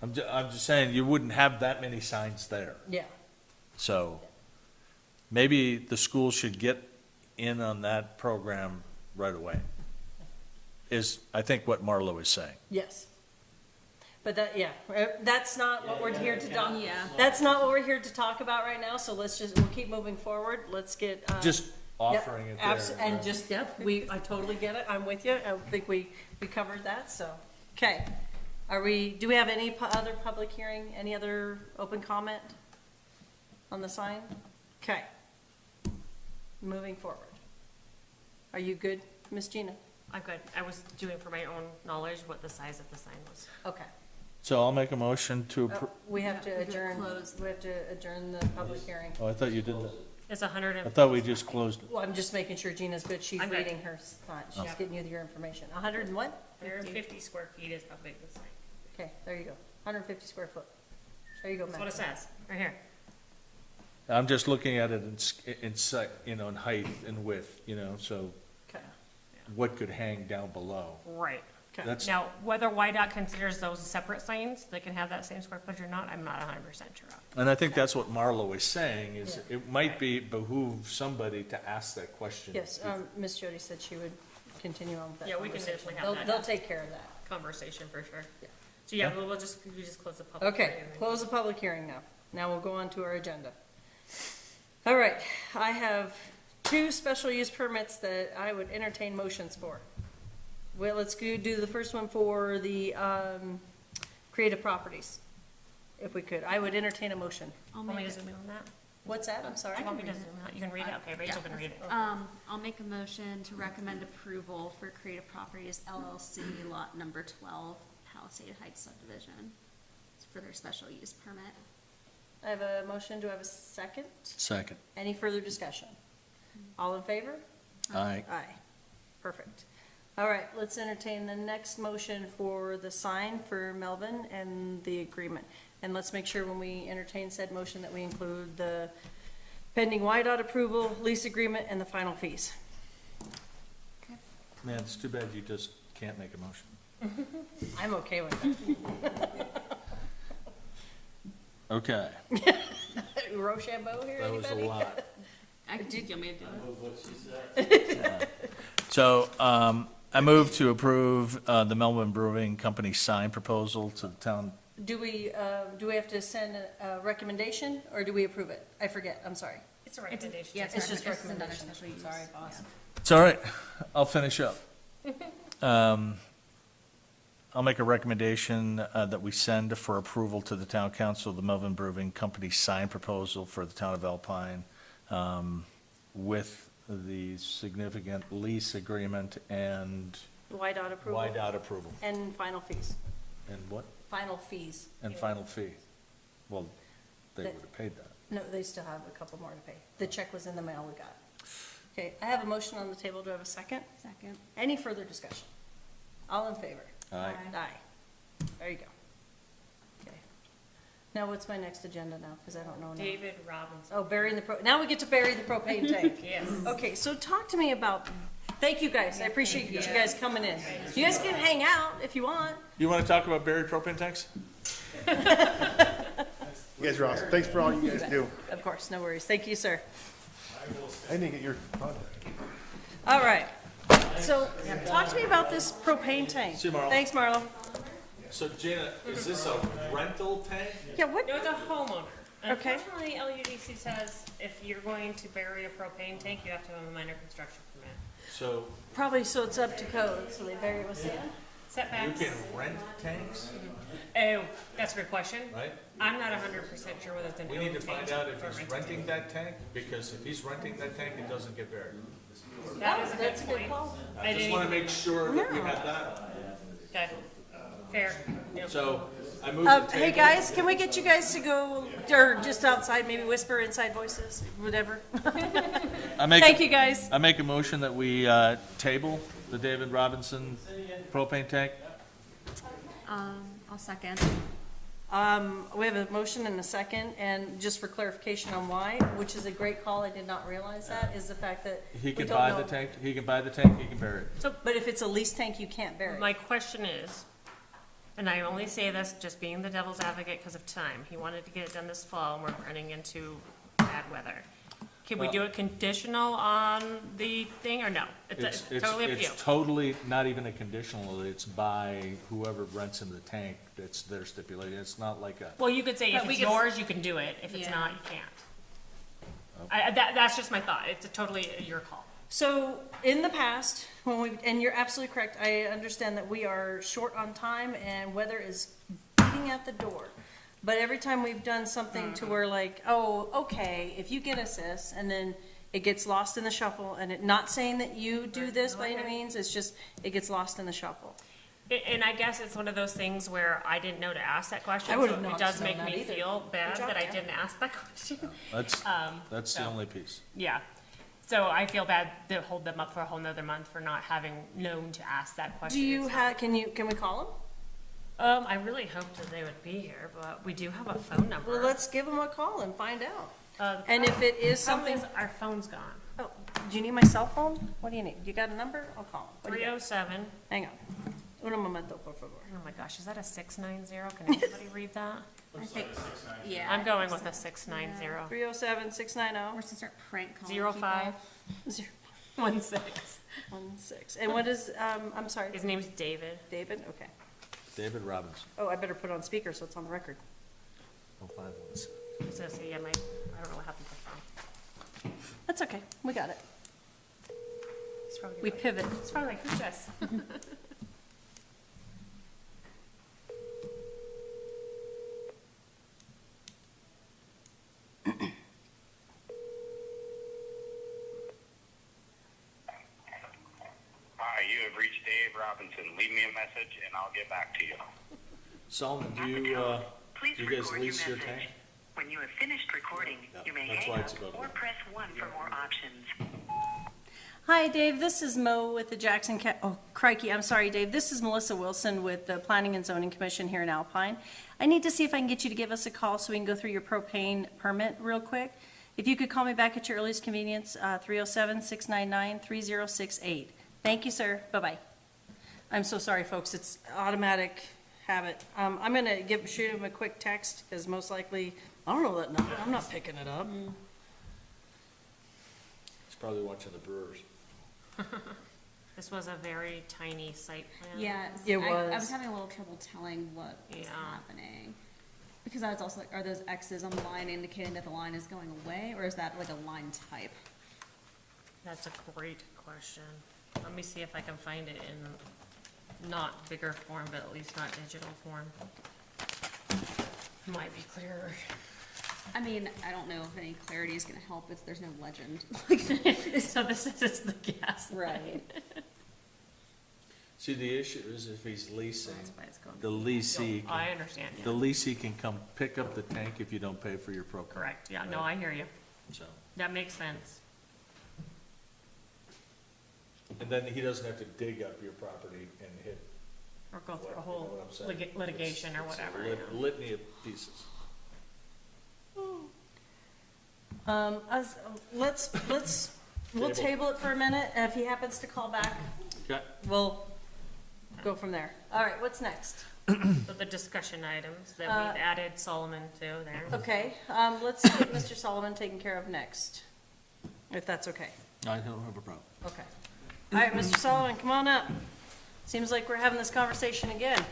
I'm just saying, you wouldn't have that many signs there. Yeah. So maybe the school should get in on that program right away, is, I think, what Marlo is saying. Yes. But that, yeah, that's not what we're here to talk, Yeah. that's not what we're here to talk about right now, so we'll keep moving forward. Let's get, Just yep, offering it there. And just, yep, I totally get it. I'm with you. I think we covered that, so. Okay. Do we have any other public hearing, any other open comment on the sign? Okay. Moving forward. Are you good, Miss Gina? I'm good. I was doing for my own knowledge what the size of the sign was. Okay. So I'll make a motion to Oh, approve. we have to Yeah, we adjourn, close. we have to adjourn the public hearing. Oh, I thought you did that. It's 100 I and, thought we just closed it. Well, I'm just making sure Gina's good. She's I'm good. reading her sign. She's Yeah. getting you your information. 100 and what? 150 square feet is how big the sign. Okay, there you go. 150 square foot. There you go, That's Matt. what it says, right here. I'm just looking at it in height and width, so Okay, what could hang down below? Right. okay. That's, Now, whether YDOT considers those separate signs that can have that same square footage or not, I'm not 100% sure of. and I think that's what Marlo is saying, is it might behoove somebody to ask that question. Yes, Miss Jody said she would continue on with that Yeah, we can conversation. definitely have that. They'll take care of that. Conversation for sure. Yeah. So yeah, we just close the public. Okay, hearing and then- close the public hearing now. Now we'll go on to our agenda. All right, I have 2 special use permits that I would entertain motions for. Well, let's do the first one for the creative properties, if we could. I would entertain a motion. I'll Want me make, to zoom in on that? What's that? I'm sorry. You want me to zoom out? You can read it? Okay, Rachel can read it. I'll make a motion to recommend approval for Creative Properties LLC lot number 12, Palisade Heights subdivision, for their special use permit. I have a motion. Do I have a second? Second. Any further discussion? All in favor? Aye. Aye. Perfect. All right, let's entertain the next motion for the sign for Melvin and the agreement. And let's make sure when we entertain said motion that we include the pending YDOT approval, lease agreement, and the final fees. Man, it's too bad you just can't make a motion. I'm okay with it. Okay, Rochambeau here, that was a anybody? lot. I can, do you want me to do it? So, I move to approve, the Melbourne Brewing Company sign proposal to the town. Do we have to send a recommendation, or do we approve it? I forget, I'm sorry. It's a recommendation. Yeah, It's just another recommendation. special use. Sorry, boss. It's all right, I'll finish up. I'll make a recommendation that we send for approval to the town council the Melvin Brewing Company sign proposal for the town of Alpine with the significant lease agreement and YDOT approval. YDOT approval. And final fees. And what? Final fees. And final fee. Well, they would That- have paid that. No, they still have a couple more to pay. The check was in the mail we got. Okay, I have a motion on the table. Do I have a second? Second. Any further discussion? All in favor? Aye. Aye. There you go. Okay. Now, what's my next agenda now? Because I don't know now. David Robinson. Oh, burying now we get to bury the propane tank. Yes. Okay, so talk to me about, thank you guys. I appreciate you guys coming in. You guys can hang out if you want. You want to talk about buried propane tanks? You guys are awesome. Thanks for all you guys do. Of course, no worries. Thank you, sir. I didn't get your contact. All right. So, talk to me about this propane tank. See you, Marlo. Thanks, Marlo. So Gina, is this a rental tank? Yeah, what? No, it's a homeowner. Okay. Unfortunately, LUDC says if you're going to bury a propane tank, you have to have a minor construction permit. So Probably so it's up to code, so they bury it with sand. you Setbacks. can rent tanks, Oh, that's a good question. right? I'm not 100% sure whether it's an We need to owned tank find out if or he's rented renting that tank, because if he's renting that tank, it doesn't get buried. That is a That's a good good point. call. I just want to make sure that we have that. Okay, fair. Yep. So I move the Hey, table. guys, can we get you guys to go, or just outside, maybe whisper inside voices, whatever? Thank you, guys. I make a motion that we table the David Robinson propane tank. I'll second. We have a motion and a second, and just for clarification on why, which is a great call, I did not realize that, is the fact that He we can don't buy know. the tank, he can buy the tank, he can bury it. But if it's a lease tank, you can't bury it. My question is, and I only say this just being the devil's advocate because of time, he wanted to get it done this fall, and we're running into bad weather. Can we do it conditional on the thing, or no? It's totally up to you. It's totally not even a conditional, it's by whoever rents him the tank, that's their stipulation, it's not like a, Well, you could say if But we it's could- yours, you can do it, if it's Yeah. not, you can't. That's just my thought, it's totally your call. So, in the past, when we, and you're absolutely correct, I understand that we are short on time and weather is beating at the door. But every time we've done something to where like, oh, okay, if you get us this, and then it gets lost in the shuffle, and not saying that you do this by any means, it's just, it gets lost in the shuffle. And I guess it's one of those things where I didn't know to ask that question, I so would've it not does known make that me either. feel bad Good job, that I Kat. didn't ask that question. that's the so- only piece. Yeah, so I feel bad to hold them up for a whole nother month for not having known to ask that question. Do you It's have, can we call them? I really hoped that they would be here, but we do have a phone number. Well, let's give them a call and find out. The And if it is problem something, is our phone's gone. oh, do you need my cell phone? What do you need? You got a number? I'll call them. What do you got? 307, Hang on. Un momento, por favor. oh my gosh, is that a 690? Can anybody read that? I think, yeah. I'm going with a 690. 307-690. We're gonna start prank calling people. 0516. And what is, I'm sorry, His name's David. David? Okay. David Robbins. Oh, I better put it on speaker so it's on the record. 0516. It says, yeah, I don't know what happened to the phone. That's okay. We got it. He's probably We like, pivot. he's probably like, who's this? Hi, you have reached Dave Robinson. Leave me a message and I'll get back to you. Solomon, do Please you guys record lease your message. tank? When you have finished recording, Yeah, you may that's hang why up it's about or that. press 1 for more options. Hi, Dave. This is Mo with the Jackson oh, crikey. I'm sorry, Dave. This is Melissa Wilson with the Planning and Zoning Commission here in Alpine. I need to see if I can get you to give us a call so we can go through your propane permit real quick. If you could call me back at your earliest convenience, 307-699-3068. Thank you, sir. Bye-bye. I'm so sorry, folks. It's automatic habit. I'm going to shoot him a quick text because most likely, I don't know that number. I'm not picking it up. He's probably watching the Brewers. This was a very tiny site plan. Yeah, It I was. was having a little trouble telling what was Yeah. happening. Because I was also like, are those X's on the line indicating that the line is going away, or is that like a line type? That's a great question. Let me see if I can find it in not bigger form, but at least not digital form. Might be clearer. I mean, I don't know if any clarity is gonna help if there's no legend. So this is the gas line. Right. See, the issue is if he's leasing, That's why it's going. the leasee, I understand, the yeah. leasee can come pick up the tank if you don't pay for your propane. Correct, yeah, no, I hear you. So, That makes sense. and then he doesn't have to dig up your property and hit. Or go through a what- you know whole what I'm saying? litigation or It's a whatever. you know. Litany of pieces. We'll Table. table it for a minute, and if he happens to call back, Okay. we'll go from there. All right, what's next? So the discussion items that we've added Solomon to there. Okay, let's get Mr. Solomon taken care of next, if that's okay. I don't have a problem. Okay. All right, Mr. Solomon, come on up. Seems like we're having this conversation again.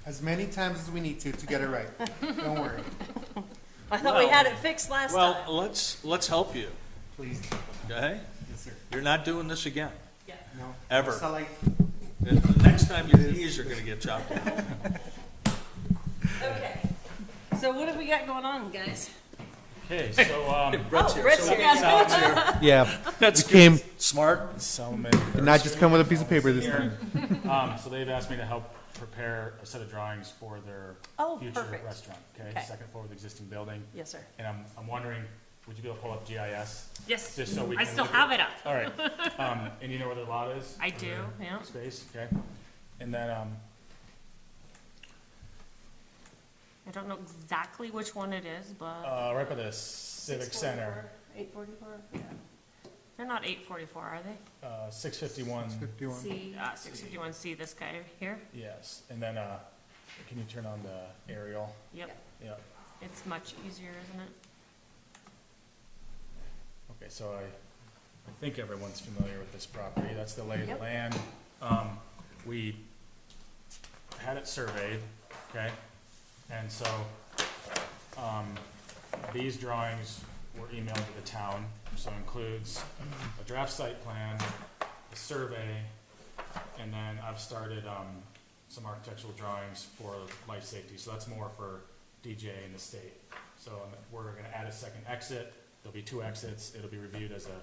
As many times as we need to get it right. Don't worry. I thought we had it fixed last Well, time. let's help you, Please. okay? Yes, sir. You're not doing this again, No. ever. So like, The next time your knees are gonna get chopped off. Okay. So what have we got going on, guys? Okay, so, Brett's here. Brett's So here. Sal's here. yeah, That's we came, Smart. Solomon. did not just come with a piece of paper this time. So they've asked me to help prepare a set of drawings for their Oh, future perfect. restaurant, okay? Okay. Second floor of the existing building. Yes, sir. And I'm wondering, would you be able to pull up GIS? Yes, Just so we I can still look have at- it up. All right, and you know where the lot is? I do, yeah. Space, okay? And then, I don't know exactly which one it is, but Right by the Civic Center, 844, yeah. they're not 844, are they? 651. C, 651C, this guy here? Yes, and then, can you turn on the aerial? Yep, Yeah. it's much easier, isn't it? Okay, so I think everyone's familiar with this property. That's the lay of the Yep. land. We had it surveyed, okay? And so, these drawings were emailed to the town, so includes a draft site plan, a survey, and then I've started, some architectural drawings for life safety. So that's more for DJ and the state. So we're gonna add a second exit. There'll be 2 exits. It'll be reviewed as a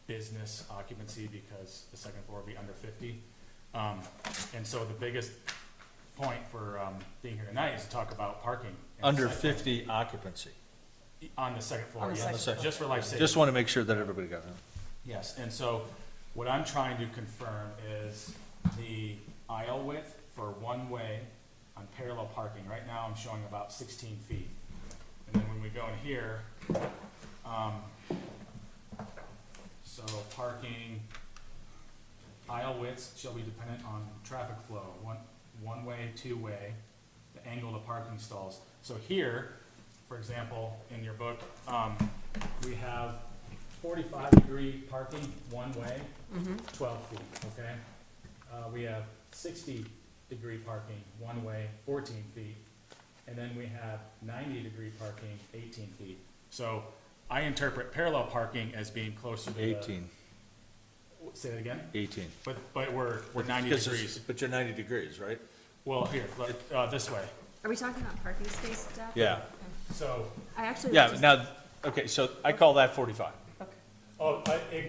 business occupancy because the second floor will be under 50. And so the biggest point for being here tonight is to talk about parking. and Under site plan. 50 occupancy. On the second floor, On the yes, second just for life safety. Just want to make sure that everybody got it. Yes, and so what I'm trying to confirm is the aisle width for one-way on parallel parking. Right now, I'm showing about 16 feet. And then when we go in here, so parking, aisle widths shall be dependent on traffic flow, one-way, two-way, the angle of the parking stalls. So here, for example, in your book, we have 45-degree parking one way, 12 feet, okay? We have 60-degree parking one way, 14 feet. And then we have 90-degree parking, 18 feet. So I interpret parallel parking as being closer to the. 18. Say that again? 18. But we're 90 Because degrees. But you're 90 degrees, right? Well, here, this way. Are we talking about parking space depth? Yeah. So, I actually. Yeah, just- now, okay, so I call that 45.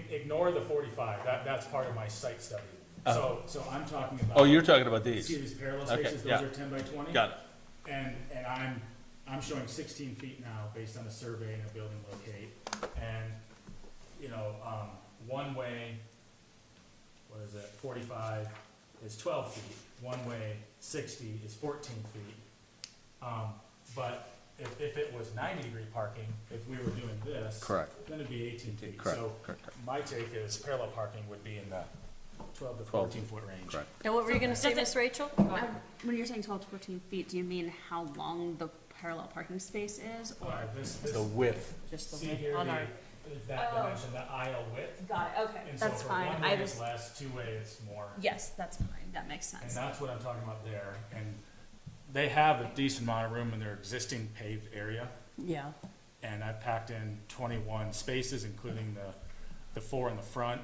ignore the 45. That's part of my site study. So I'm talking about. Oh, you're talking about See these? these parallel Okay, spaces? yeah. Those are 10 by 20? Got it. And I'm showing 16 feet now based on a survey and a building locate. And, one way, what is it, 45 is 12 feet. One way, 60 is 14 feet. But if it was 90-degree parking, if we were doing this. Correct. Then it'd be 18 feet. Correct, So correct. my take is parallel parking would be in the 12 to 14 foot range. Correct. Now, what were you gonna say, Does it- Miss Rachel? When you're saying 12 to 14 feet, do you mean how long the parallel parking space is? Or This, The width. Just the see width here, on our, that dimension, the aisle width. Got it, okay, And so that's for fine. one I way was, it's less, two way it's more. yes, that's fine, that makes And sense. that's what I'm talking about there. And they have a decent amount of room in their existing paved area. yeah. And I packed in 21 spaces, including the 4 in the front.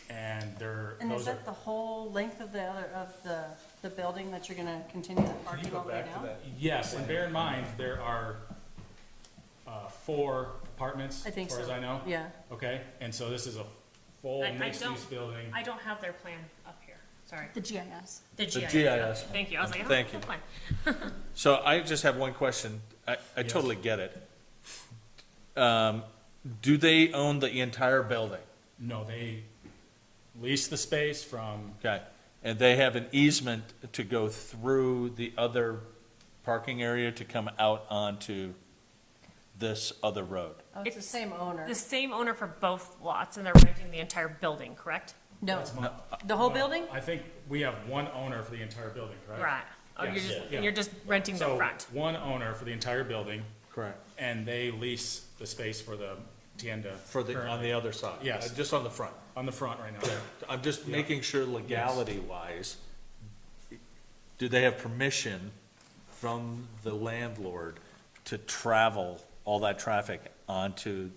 And And is those are. that the whole length of the building that you're gonna continue the parking all the way down? Yes, and bear in mind, there are 4 apartments, I think as far as so. I know. Yeah. Okay, and so this is a full I mixed-use don't- building. I don't have their plan up here, sorry. The GIS. The The GIS. GIS. Thank you, I was like, Thank oh, you. fine. So I just have one question. I Yes. totally get it. Do they own the entire building? No, they lease the space from, Okay. And they have an easement to go through the other parking area to come out onto this other road? Oh, it's the It's same owner. The same owner for both lots, and they're renting the entire building, correct? No, that's my. the whole no, building? I think we have one owner for the entire building, correct? Right. Oh, you're Yes. just, Yeah. and you're just renting the So, front. one owner for the entire building, Correct. and they lease the space for the tienda. On currently. the other side? Yes. Just on the front? On the front right now. I'm just Yeah. making sure legality-wise, do they have permission from the landlord to travel all that traffic onto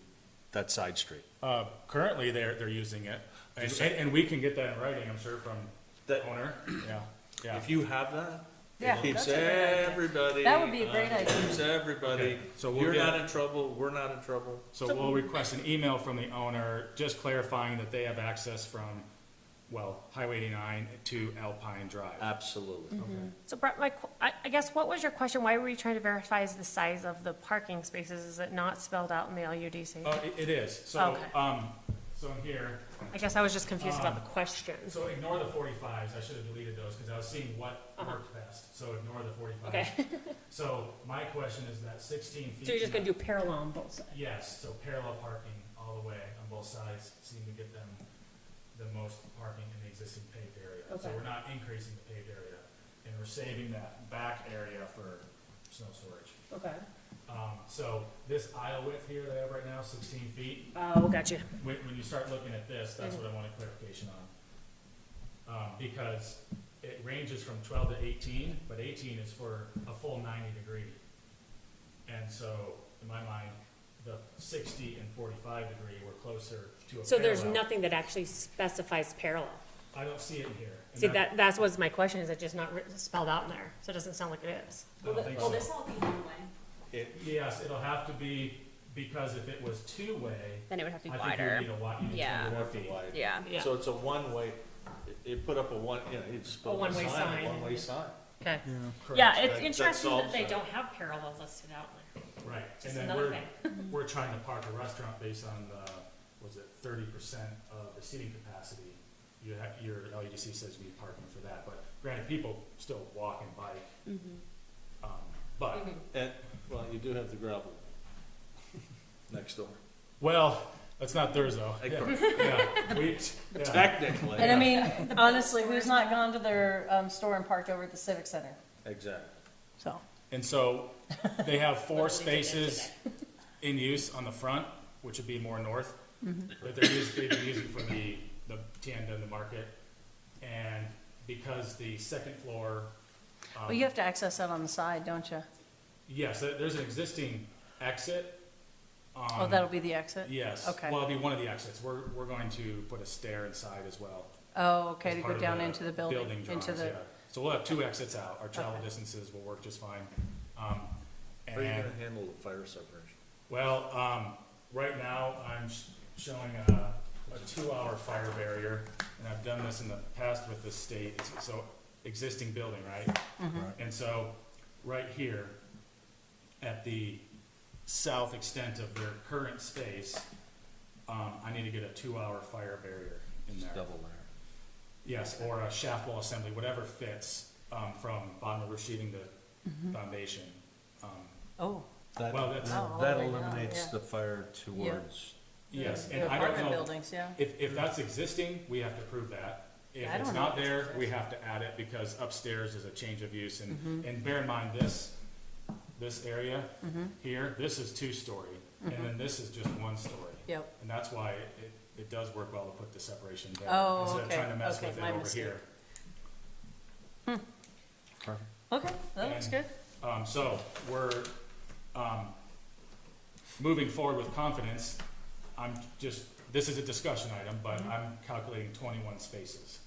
that side street? Currently, they're using it, and we can get that in writing, I'm sure, from the That- owner, yeah. If you have that, Yeah, it keeps that's a great idea. everybody. That would be a great it idea. Keeps everybody, Okay, so we'll you're get- not in trouble, we're not in trouble. So we'll request an email from the owner, just clarifying that they have access from, Highway 89 to Alpine Drive. Absolutely. So Brett, I guess, what was your question? Why were you trying to verify is the size of the parking spaces? Is it not spelled out in the LUDC? It is, so, Okay. So in here, I guess I was just confused about the question. so ignore the 45s, I should have deleted those, because I was seeing what worked best, so ignore the 45s. Okay, So my question is that 16 feet. so you're just gonna do parallel on both sides? Yes, so parallel parking all the way on both sides seem to get them the most parking in the existing paved area. So Okay. we're not increasing the paved area, and we're saving that back area for snow storage. Okay. So this aisle width here that I have right now, 16 feet, Oh, gotcha. when you start looking at this, that's what I wanted clarification on. Because it ranges from 12 to 18, but 18 is for a full 90 degree. And so, in my mind, the 60 and 45 degree were closer to a So there's parallel. nothing that actually specifies parallel? I don't see it here. And See, that's what's my question, is it just not spelled out in there? So it doesn't sound like it is. I don't think Will so. this all be one way? Yes, it'll have to be, because if it was two-way, Then it would have to I be think you wider. need a wide, you need Yeah. 20 more More feet. wide. Yeah. Yeah. So it's a one-way, it put up a one, you know, you just put A up a one-way sign. one-way sign. Okay. Correct. Yeah, it's That interesting that solves they that. don't have parallels listed out there. Right, Just and then another thing. we're trying to park a restaurant based on the, was it 30% of the seating capacity? Your LEDC says you need parking for that, but granted, people still walk and bike. But, And, well, you do have the gravel next door. well, that's not theirs though. Hey, Yeah, Technically. And I mean, honestly, who's not gone to their store and parked over at the Civic Center? Exactly. So, And so they have four Literally did it spaces in use on the front, which would be more north. Mm-hmm. But they've been using for the Tienda and the market. And because the second floor. well, you have to access that on the side, don't you? Yes, there's an existing exit. Oh, that'll be the exit? Yes. Okay. Well, it'll be one of the exits. We're going to put a stair inside as well. Oh, okay, as to part go of down into the building, into drawings, the, yeah. So we'll have two exits out. Our travel Okay. distances will work just fine. How are you And, gonna handle the fire separation? well, right now, I'm showing a 2-hour fire barrier, and I've done this in the past with the state. So existing building, right? And so, right here, at the south extent of their current space, I need to get a 2-hour fire barrier in there. Double there. Yes, or a shaft wall assembly, whatever fits, from bottom of roof sheeting to foundation. oh, That, Well, that's- Oh, that right now, eliminates yeah. the fire towards, Yes, the and I don't apartment know, buildings, yeah. if that's existing, we have to prove that. If I it's don't know not if there, it's we have to add it, because upstairs is a change of use, and bear in mind, this area here, this is 2-story, and then this is just 1-story. Yep. And that's why it does work well to put the separation there, Oh, instead of okay, trying to mess okay, with it my over mistake. here. Okay, that looks And- good. So we're, moving forward with confidence. This is a discussion item, but I'm calculating 21 spaces.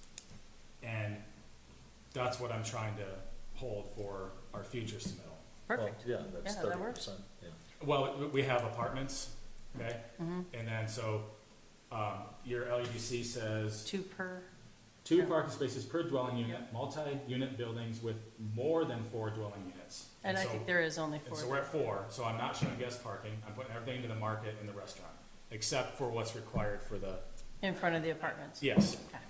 And that's what I'm trying to hold for our future submittal. Perfect. Well, yeah, that's Yeah, that 30%, works. yeah. Well, we have apartments, okay? And then, so, your LEDC says 2 per, 2 parking spaces per dwelling unit, multi-unit buildings with more than 4 dwelling units. and I so- think there is only And so 4. we're at 4, so I'm not showing guest parking, I'm putting everything into the market and the restaurant, except for what's required for the, In front of the apartments. yes. Okay.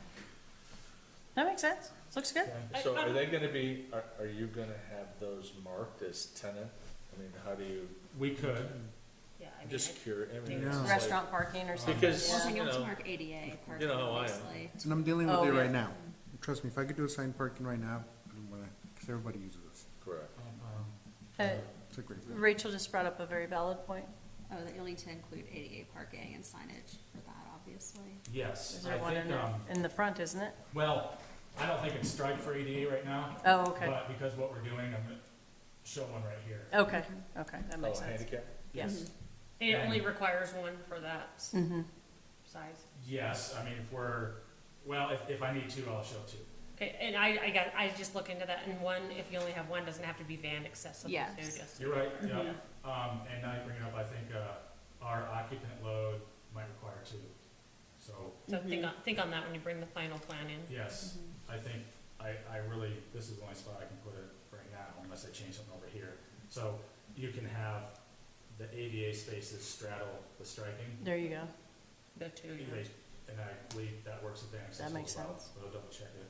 That makes sense. Looks good. Okay. So are they gonna be, are you gonna have those marked as tenant? I mean, how do you, We could, Yeah, I I'm mean, just curious, I mean, Yeah. it's just Restaurant parking or something. Because- Also, Yeah. you have to know, mark ADA parking, you know how I am. obviously. And I'm dealing with Oh, it yeah. right now. Trust me, if I could do assigned parking right now, I don't wanna, because everybody uses this. correct. It's a great thing. Rachel just brought up a very valid point. Oh, that you'll need to include ADA parking and signage for that, obviously. yes. Is I there one think, in the front, isn't it? well, I don't think it's striped for ADA right now, Oh, okay. but because what we're doing, I'm gonna show one right here. Okay, okay, that Oh, makes sense. handicap? Yes. It only requires one for that Mm-hmm. size. Yes, I mean, if I need 2, I'll show 2. Okay, and I just look into that, and one, if you only have one, doesn't have to be van accessible Yes. too, just. You're right, yeah. Yeah. And now you bring it up, I think, our occupant load might require 2. So, So think on that when you bring the final plan in. yes, I think, I really, this is the only spot I can put it right now, unless I change something over here. So you can have the ADA spaces straddle the striping, There you go. The two, yeah. And I believe that works with the accessible makes as well, sense. but I'll double check it.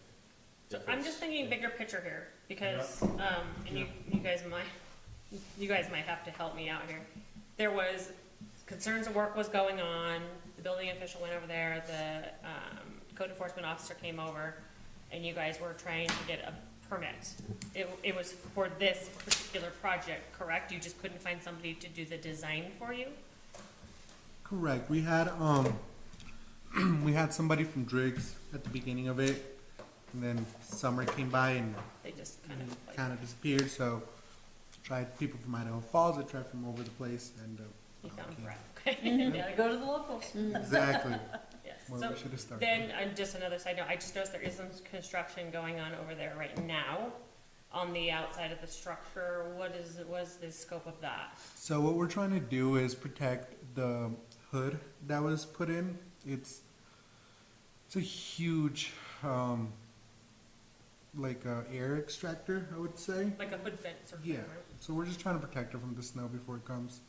So I'm just thinking bigger picture here, because, and you guys might have to help me out here. There was concerns of work was going on, the building official went over there, the code enforcement officer came over, and you guys were trying to get a permit. It was for this particular project, correct? You just couldn't find somebody to do the design for you? Correct. We had we had somebody from Driggs at the beginning of it, and then summer came by and They just kind of like, kind of disappeared. So tried people from Idaho Falls. I tried from over the place, and you found okay. Brett, okay? Gotta go to the locals. exactly Yes, where so we should have started. then, just another side note, I just noticed there is some construction going on over there right now on the outside of the structure. What is the scope of that? So what we're trying to do is protect the hood that was put in. It's a huge like air extractor, I would say. Like a hood vent sort of thing, Yeah. right? So we're just trying to protect it from the snow before it comes.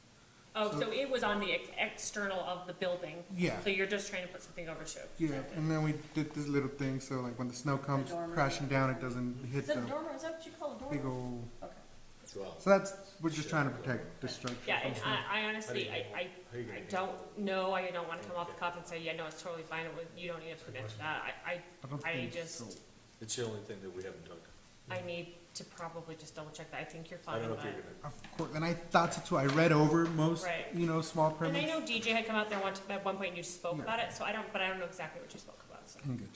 Oh, So- so it was on the external of the building? Yeah. So you're just trying to put something over to? Yeah, and then we did this little thing so like when the snow comes dormer. crashing down, it doesn't hit Is that a the dormer? Is that what you call a dormer? big old. Okay. So that's we're just trying to protect the structure. Yeah, from and snow. I honestly, I don't know, I don't wanna come off the cuff and say, yeah, no, it's totally fine, you don't need a permit for that. don't I think just, so. It's the only thing that we haven't done. I need to probably just double check that, I think you're I fine, don't know if but. you're gonna, Of course, and I thought so too. I read over most, Right. small And I permits. know DJ had come out there at one point and you spoke Yeah. about it, so I don't know exactly what you spoke about, so. I'm good.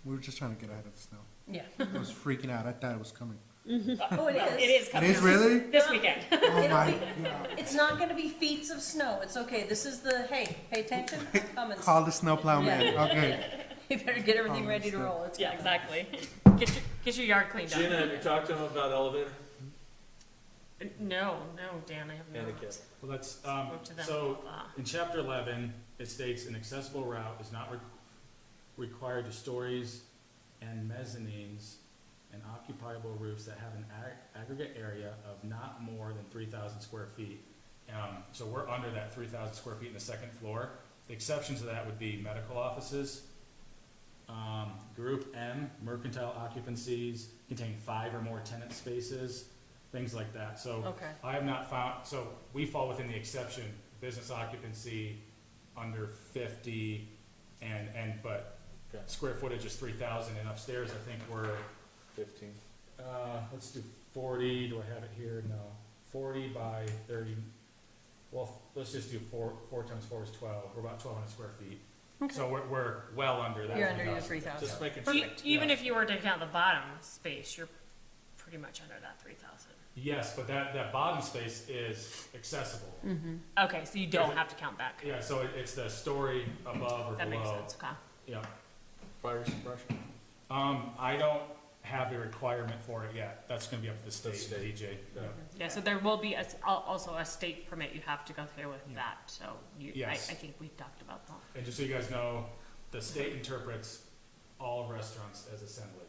We were just trying to get ahead of the snow. Yeah. I was freaking out. I thought it was coming. Oh, it is. It is It coming. is really? This weekend. Oh my be- god! It's not gonna be feet of snow. It's okay. This is the, hey, pay attention, it's coming. Call the snowplow man. Okay. You better get everything Oh, ready to snow. roll. It's Yeah, coming. exactly. Get your yard cleaned up. Gina, have you talked to him about elevator? No, Dan, I have no. Handicap. Well, that's, Spoke to them so, about that. in chapter 11, it states an accessible route is not required to stories and mezzanines and occupiable roofs that have an aggregate area of not more than 3,000 square feet. So we're under that 3,000 square feet in the second floor. The exceptions to that would be medical offices, group M, mercantile occupancies containing 5 or more tenant spaces, things like that. So Okay. I have not found, so we fall within the exception, business occupancy under 50 but Okay. square footage is 3,000 and upstairs I think we're, 15. let's do 40, do I have it here? No. 40 by 30, well, let's just do 4 times 4 is 12, we're about 1,200 square feet. So we're well under that. You're under your 3,000. 3,000. Just making sure. Even yeah. if you were to count the bottom space, you're pretty much under that 3,000. Yes, but that bottom space is accessible. Okay, so you don't have to count that. Yeah, so it's the story above or That makes below. sense, okay. Yeah. Fire suppression? I don't have the requirement for it yet. That's gonna be up to the state, state. DJ. Yeah. Yeah, so there will be also a state permit you have to go through with that, so I Yes. think we talked about that. And just so you guys know, the state interprets all restaurants as assembly,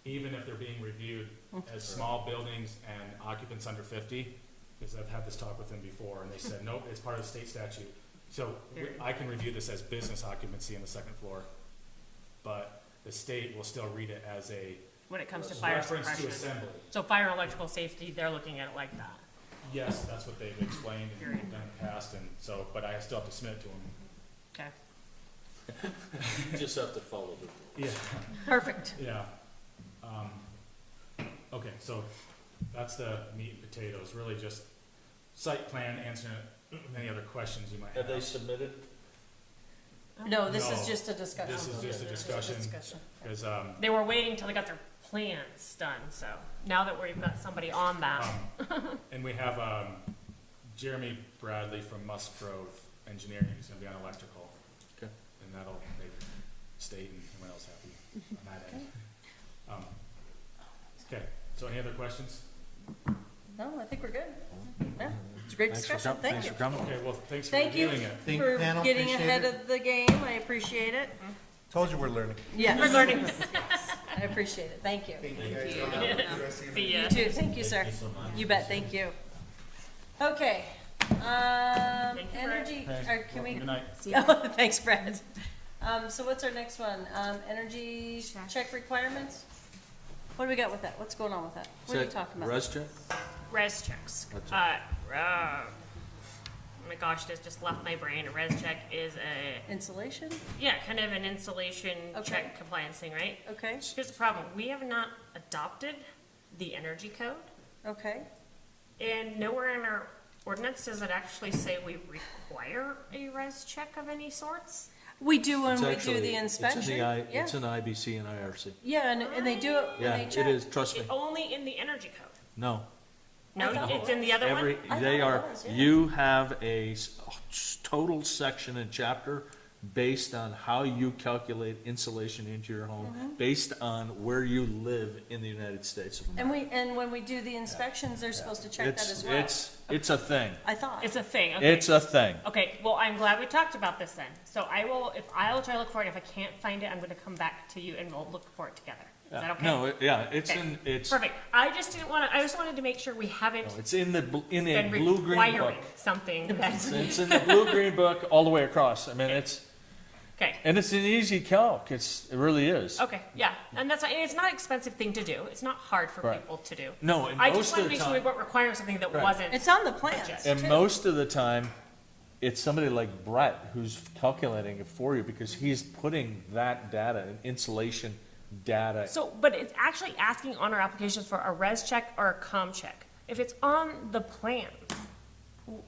even if they're being reviewed as small buildings and occupants under 50, because I've had this talk with them before, and they said, nope, it's part of the state statute. So I can review this as business occupancy on the second floor, but the state will still read it as a When it comes to fire reference to suppression. assembly. So fire and electrical safety, they're looking at it like that. Yes, that's what they've explained and Period. done in the past, and so, but I still have to submit it to them. Okay. You just have to follow the rules. Yeah. Perfect. Yeah. Okay, so that's the meat and potatoes, really just site plan, answering any other questions you might have. Have they submitted? No, this is No, just a discussion. this is just a discussion. Because, They were waiting till they got their plans done, so now that we've got somebody on that, and we have, Jeremy Bradley from Musgrove Engineering, who's gonna be on electrical. Okay. And that'll make state and everyone else happy on that end. Okay, so any other questions? No, I think we're good. Yeah, it's a great discussion. Thank you. Thanks for coming. Okay, well, thanks for Thank you reviewing it. Thank for you, panel. getting Appreciate ahead it. of the game. I appreciate it. Told you we're learning. Yes. we're learning. I appreciate it. Thank you. Thank you guys. Have a good rest of your See night. ya. You too. Thank you, sir. You bet. Thank you. Okay. Thank you. energy, or can we? Good night. Oh, thanks, Brad. So what's our next one? Energy check requirements? What do we got with that? What's going on with that? What are you talking about? Res check? Res checks. What's Oh my gosh, this just left my brain. A res check is a, Insulation? yeah, kind of an insulation Okay. check compliance thing, right? Okay, Here's the problem. We have not adopted the energy code, okay. and nowhere in our ordinance does it actually say we require a res check of any sorts. We do when It's we do actually- the inspection. Yeah, It's in IBC and IRC. yeah, and they do it when Yeah, they it check. is, trust me. Only in the energy code. No. No, I thought it's it in the other Every, one? I they thought are, it was, yeah. you have a total section and chapter based on how you calculate insulation into your home, Mm-hmm. based on where you live in the United States of America. And when we do the inspections, they're supposed to check that as well. It's a thing. I thought. It's a thing, okay. It's a thing. Okay, well, I'm glad we talked about this then. So I'll try to look for it. If I can't find it, I'm gonna come back to you and we'll look for it together. Is that okay? No, it's Okay. in, it's, Perfect. I just wanted to make sure we haven't it's in a been blue-green book. requiring something that's, It's in the blue-green book all the way across. I mean, okay. and it's an easy calc. It really is. Okay, yeah, and that's, and it's not an expensive thing to do. It's not hard for Right. people to do. No, and I most just of wanted to the make sure we time, weren't requiring something that Right. wasn't. It's on the plans, and too. most of the time, it's somebody like Brett who's calculating it for you because he's putting that data, insulation data. So, but it's actually asking on our applications for a res check or a com check. If it's on the plans,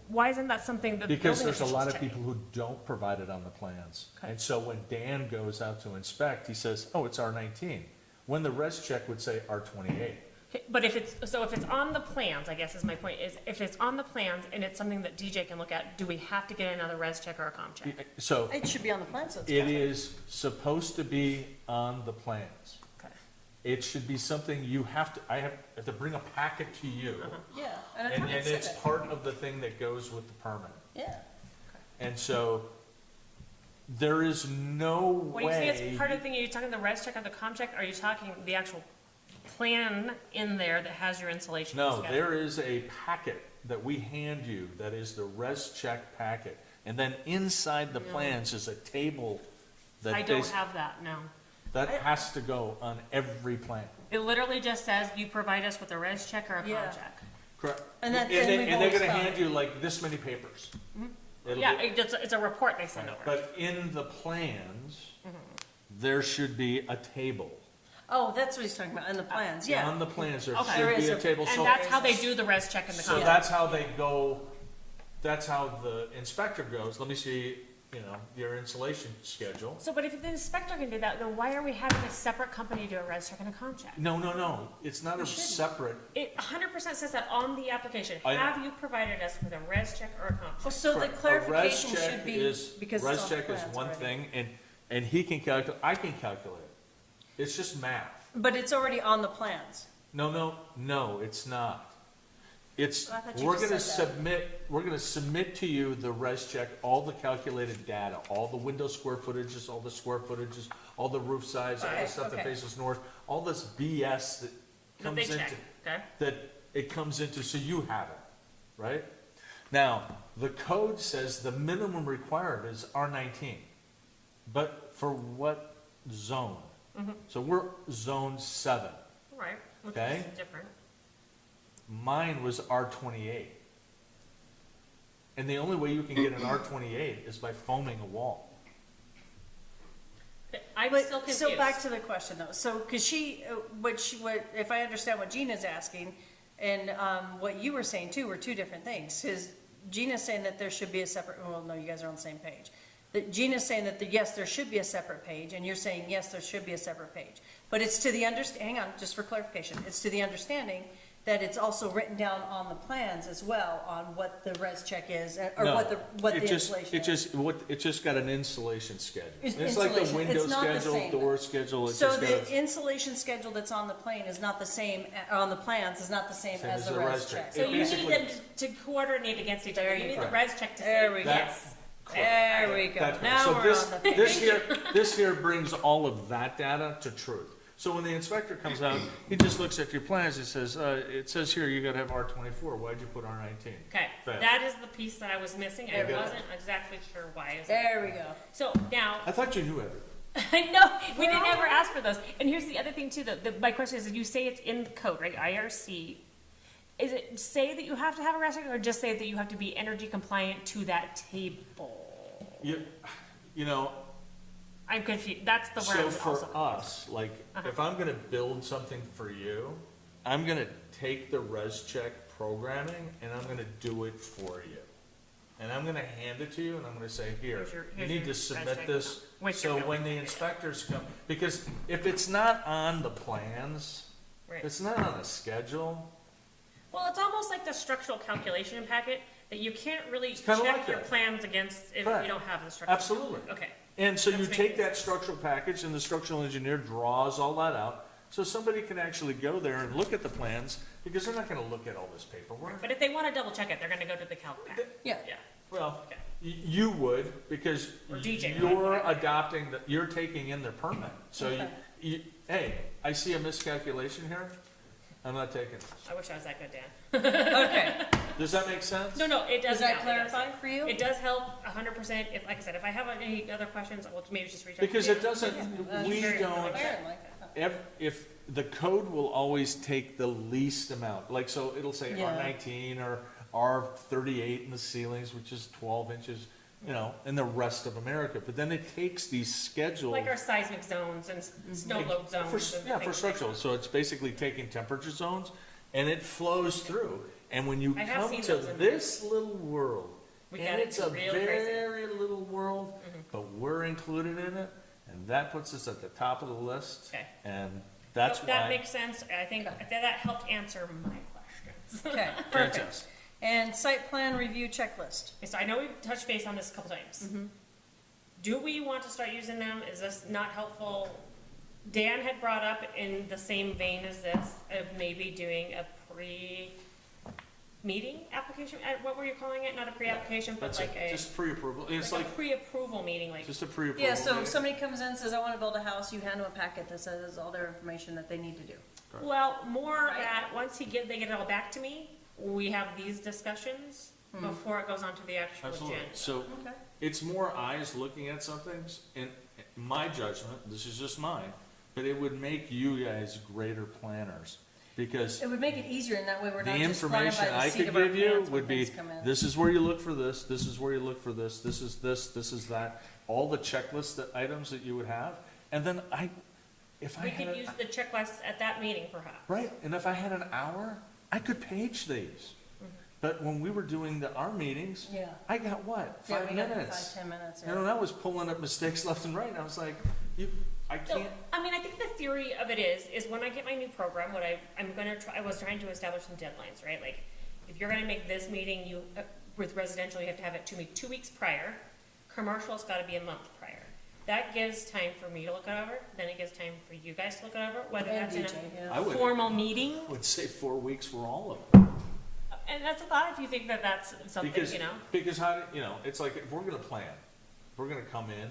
why isn't that something that the Because building there's a lot official's of checking? people who don't provide it on the plans. Okay. And so when Dan goes out to inspect, he says, oh, it's R19. When the res check would say R28. Okay, but if it's on the plans, I guess is my point, is if it's on the plans and it's something that DJ can look at, do we have to get another res check or a com check? So It should be on the plan, so it's it covered. is supposed to be on the plans. Okay. It should be something you have to, I have to bring a packet to you. Yeah, and I And, thought it and said it's it. part of the thing that goes with the permit. Yeah. And so there is no When you say way. it's part of the thing, are you talking the res check or the com check? Are you talking the actual plan in there that has your insulation? No, schedule? there is a packet that we hand you that is the res check packet. And then inside the plans is a table that I don't have that, no. that has to go on every plan. It literally just says you provide us with a res check or a com Yeah. check. Correct. And that's- And and we've they're always gonna found hand it. you like this many papers. It'll Yeah, be- it's a report they send over. But in the plans, Mm-hmm. there should be a table. Oh, that's what he's talking about, in the plans, yeah. On the plans, there Okay. There should is be a a- table. And So that's how they do the res check and the com So check. that's how they go, that's how the inspector goes, let me see, your insulation schedule. So, but if the inspector can do that, then why are we having a separate company do a res check and a com check? No, it's not a separate, It 100% says that on the application. I- Have you provided us with a res check or a com Well, check? so the correct. A res clarification check should be, is- because it's res on the check is plans one already. thing, and he can calculate, I can calculate it. It's just math. But it's already on the plans. No, it's not. It's, I thought you we're just gonna said that. we're gonna submit to you the res check, all the calculated data, all the window square footages, all the square footages, all the roof size, all Okay, the stuff that okay. faces north, all this BS that That they comes into, check, okay? that it comes into, so you have it, right? Now, the code says the minimum required is R19, but for what zone? Mm-hmm. So we're zone 7. Right, which Okay. is different. Mine was R28. And the only way you can get an R28 is by foaming a wall. I'm But, still confused. so back to the question though, so, cause if I understand what Gina's asking, and, what you were saying too, were two different things. Cause Gina's saying that there should be a separate, well, no, you guys are on the same page. That Gina's saying that yes, there should be a separate page, and you're saying, yes, there should be a separate page. But it's to the hang on, just for clarification, it's to the understanding that it's also written down on the plans as well on what the res check is, or No, what the it just- installation is. It just got an insulation schedule. It's It's like the insulation. window It's not the schedule, same. door schedule, it's So just got the a. insulation schedule that's on the plane is not the same, on the plans is not the same Same as as the the res res check. check. So It you need basically- them to coordinate against each other. There You you need go. the res check to There say, we go. yes. There we go. That's right. Now So we're this, on the. this here brings all of that data to truth. So when the inspector comes out, he just looks at your plans, he says, it says here you gotta have R24, why'd you put R19? Okay, Fail. that is the piece that I was missing. I Okay. wasn't exactly sure why. Is There we go. So now, I thought you knew everything. I know, we didn't ever ask for those. And here's the other thing too, my question is, you say it's in the code, right, IRC. Is it say that you have to have a restaurant, or just say that you have to be energy compliant to that table? You know, I'm confused, that's the word so I'm for also. us, like, if I'm gonna build something for you, I'm gonna take the res check programming and I'm gonna do it for you. And I'm gonna hand it to you and I'm gonna say, here, Here's you your need to res submit check this. with So your when the building. inspectors come, because if it's not on the plans, Right. if it's not on the schedule, Well, it's almost like the structural calculation packet, that you can't really kinda like check your that. plans against if Correct. you don't have the structural. Absolutely. Okay. and so you That's take making that structural package and the structural engineer draws all that out. So somebody can actually go there and look at the plans, because they're not gonna look at all this paperwork. But if they wanna double check it, they're gonna go to the calc pack. Yeah. Yeah. Well, Okay. you would, because Or DJ, you're whatever. adopting, you're taking in their permit. So hey, I see a miscalculation here, I'm not taking this. I wish I was that good, Dan. Okay, Does that make sense? No, it does does that now, it does. clarify for you? It does help 100%. If, like I said, if I have any other questions, I'll maybe just reach out. Because to it doesn't, we very don't, Fair, like it. if, the code will always take the least amount, like, so it'll say Yeah. R19 or R38 in the ceilings, which is 12 inches, you know, in the rest of America, but then it takes these scheduled. Like our seismic zones and snow load zones. and Yeah, for things like structural, so it's basically taking temperature zones, and it flows through, and when you I have come seen to those in this little world, We and got it's into a real crazy. very little world, but we're included in it, and that puts us at the top of the list, Okay. and that's Nope, That why. makes sense. I think that helped answer my questions. Okay, perfect. Fantastic. And site plan review checklist. Okay, so I know we've touched base on this a couple times. Do we want to start using them? Is this not helpful? Dan had brought up in the same vein as this, of maybe doing a pre-meeting application, what were you calling it? Not a pre-application, but That's like it, a, just pre-approval, it's like a like, pre-approval meeting, like, just a pre-approval. Yeah, so meeting. if somebody comes in and says, I wanna build a house, you hand them a packet that says all their information that they need to do. well, more that, once they get it all back to me, we have these discussions before it goes on to the actual Absolutely, agenda. so, Okay. it's more eyes looking at something, and my judgment, this is just mine, but it would make you guys greater planners, because It would make it easier, and that way we're the not just flying information by the I seat could of our give you pants when would be, things come in. this is where you look for this, this is where you look for this, this is this, this is that, all the checklist that, items that you would have, and then if I We had, could use the checklist at that meeting perhaps. right, and if I had an hour, I could page these. But when we were doing our meetings, Yeah. I got what, Yeah, 5 we got minutes? 5-10 minutes, You know, yeah. and I was pulling up mistakes left and right, and I was like, I So, can't, I mean, I think the theory of it is when I get my new program, what I'm gonna try, I was trying to establish some deadlines, right? Like, if you're gonna make this meeting, with residential, you have to have it to me 2 weeks prior. Commercial's gotta be a month prior. That gives time for me to look it over, then it gives time for you guys to look it over, whether And that's in DJ, yeah. I a would, formal meeting. would say 4 weeks for all of them. And that's a thought if you think that that's something, Because, you know? because it's like, if we're gonna plan, if we're gonna come in,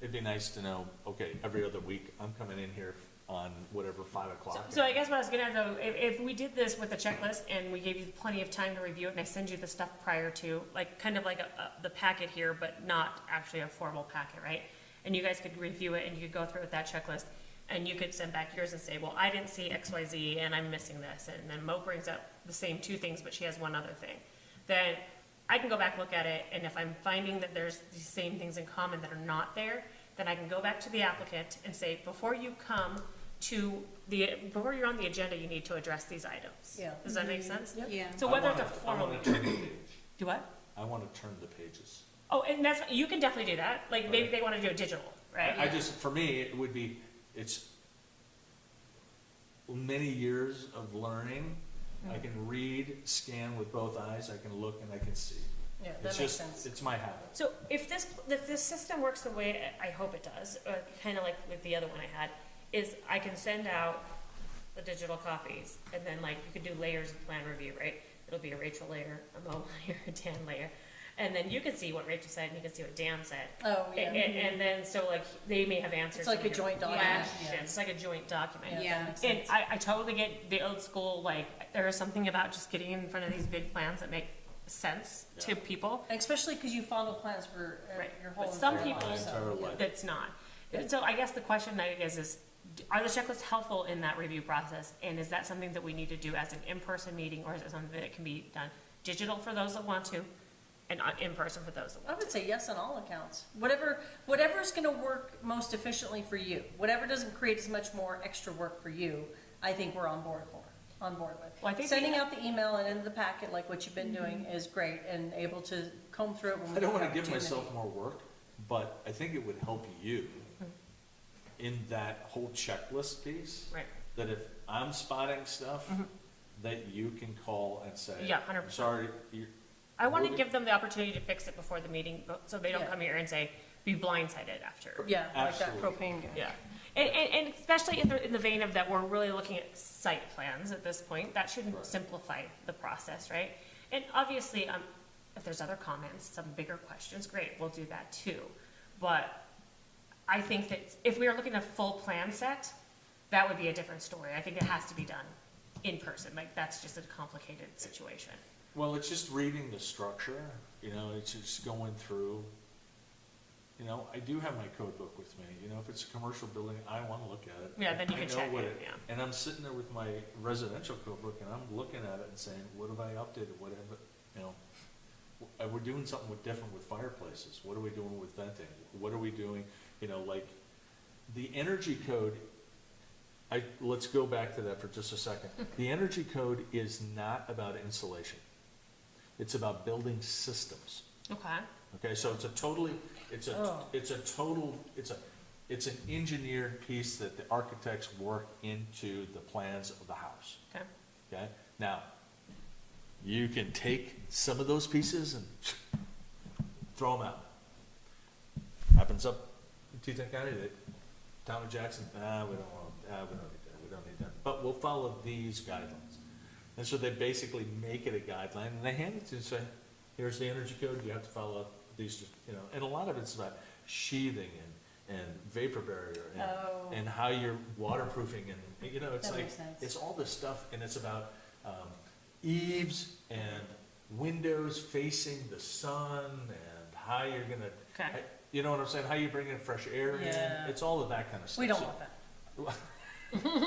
it'd be nice to know, okay, every other week, I'm coming in here on whatever, 5 o'clock. So I guess what I was gonna though, if we did this with the checklist and we gave you plenty of time to review it and I send you the stuff prior to, like, kind of like the packet here, but not actually a formal packet, right? And you guys could review it and you could go through with that checklist and you could send back yours and say, well, I didn't see X, Y, Z and I'm missing this. And then Mo brings up the same 2 things, but she has one other thing. Then I can go back, look at it, and if I'm finding that there's these same things in common that are not there, then I can go back to the applicant and say, before you're on the agenda, you need to address these items. Yeah. Does that make sense? Yep. Yeah. So whether it's a I formal wanna meeting. turn the page. Do what? I wanna turn the pages. Oh, and that's, you can definitely do that. Like, maybe they wanna do it digital, right? I just, for me, it would be, it's many years of learning. I can read, scan with both eyes, I can look and I can see. Yeah, It's that makes just, sense. it's my habit. So if this system works the way I hope it does, kind of like with the other one I had, is I can send out the digital copies, and then like you could do layers of plan review, right? It'll be a Rachel layer, a Mo layer, a Dan layer, And then you can see what Rachel said, and you can see what Dan said. Oh, yeah. And then, so like, they may have answers. It's like to a your joint document, questions. yeah. It's like a joint document. Yeah, that makes And sense. I totally get the old school, like, there is something about just getting in front of these big plans that make sense to people. Especially because you follow plans for Right. your whole But some entire people, life, so, Entire yeah. life. that's not. And so I guess the question I guess is, are the checklists helpful in that review process? And is that something that we need to do as an in-person meeting, or is it something that can be done digital for those that want to, and in person for those that I want would say yes on all accounts. Whatever's gonna work most efficiently for you, whatever doesn't create as much more extra work for you, I think we're on board with. Well, I think Sending the- out the email and into the packet like what you've been doing is great and able to comb through it when we I don't have wanna give opportunity. myself more work, but I think it would help you in that whole checklist piece. Right. That if I'm spotting stuff, that you can call and say. Yeah, 100%. "I'm sorry, you, I want to Moving- give them the opportunity to fix it before the meeting, so they don't Yeah. come here and say, be blindsided after. Yeah, like that Absolutely. propane guy. Yeah. And especially in the vein of that, we're really looking at site plans at this point, that should Right. simplify the process, right? And obviously, if there's other comments, some bigger questions, great, we'll do that too. But I think that if we are looking at a full plan set, that would be a different story. I think it has to be done in person, like, that's just a complicated situation. well, it's just reading the structure, it's just going through. I do have my code book with me, if it's a commercial building, I wanna look at it. Yeah, then you I can know check what it, yeah. And I'm sitting there with my residential code book, and I'm looking at it and saying, what have I updated, whatever, we're doing something different with fireplaces, what are we doing with venting, what are we doing, like, the energy code, let's go back to that for just a second. The energy code is not about insulation. It's about building systems. Okay. Okay, so it's an engineered piece that the architects work into the plans of the house. Okay. Okay, now, you can take some of those pieces and throw them out. Happens up in Teton County, town of Jackson, we don't need that, but we'll follow these guidelines. And so they basically make it a guideline, and they hand it to you and say, here's the energy code, you have to follow these, and a lot of it's about sheathing and vapor barrier and how you're waterproofing, and, it's That like, makes sense. it's all this stuff, and it's about, eaves and windows facing the sun, and how you're gonna, Okay. you know what I'm saying, how you bring in fresh air Yeah. in, it's all of that kind of stuff. We don't So- want that.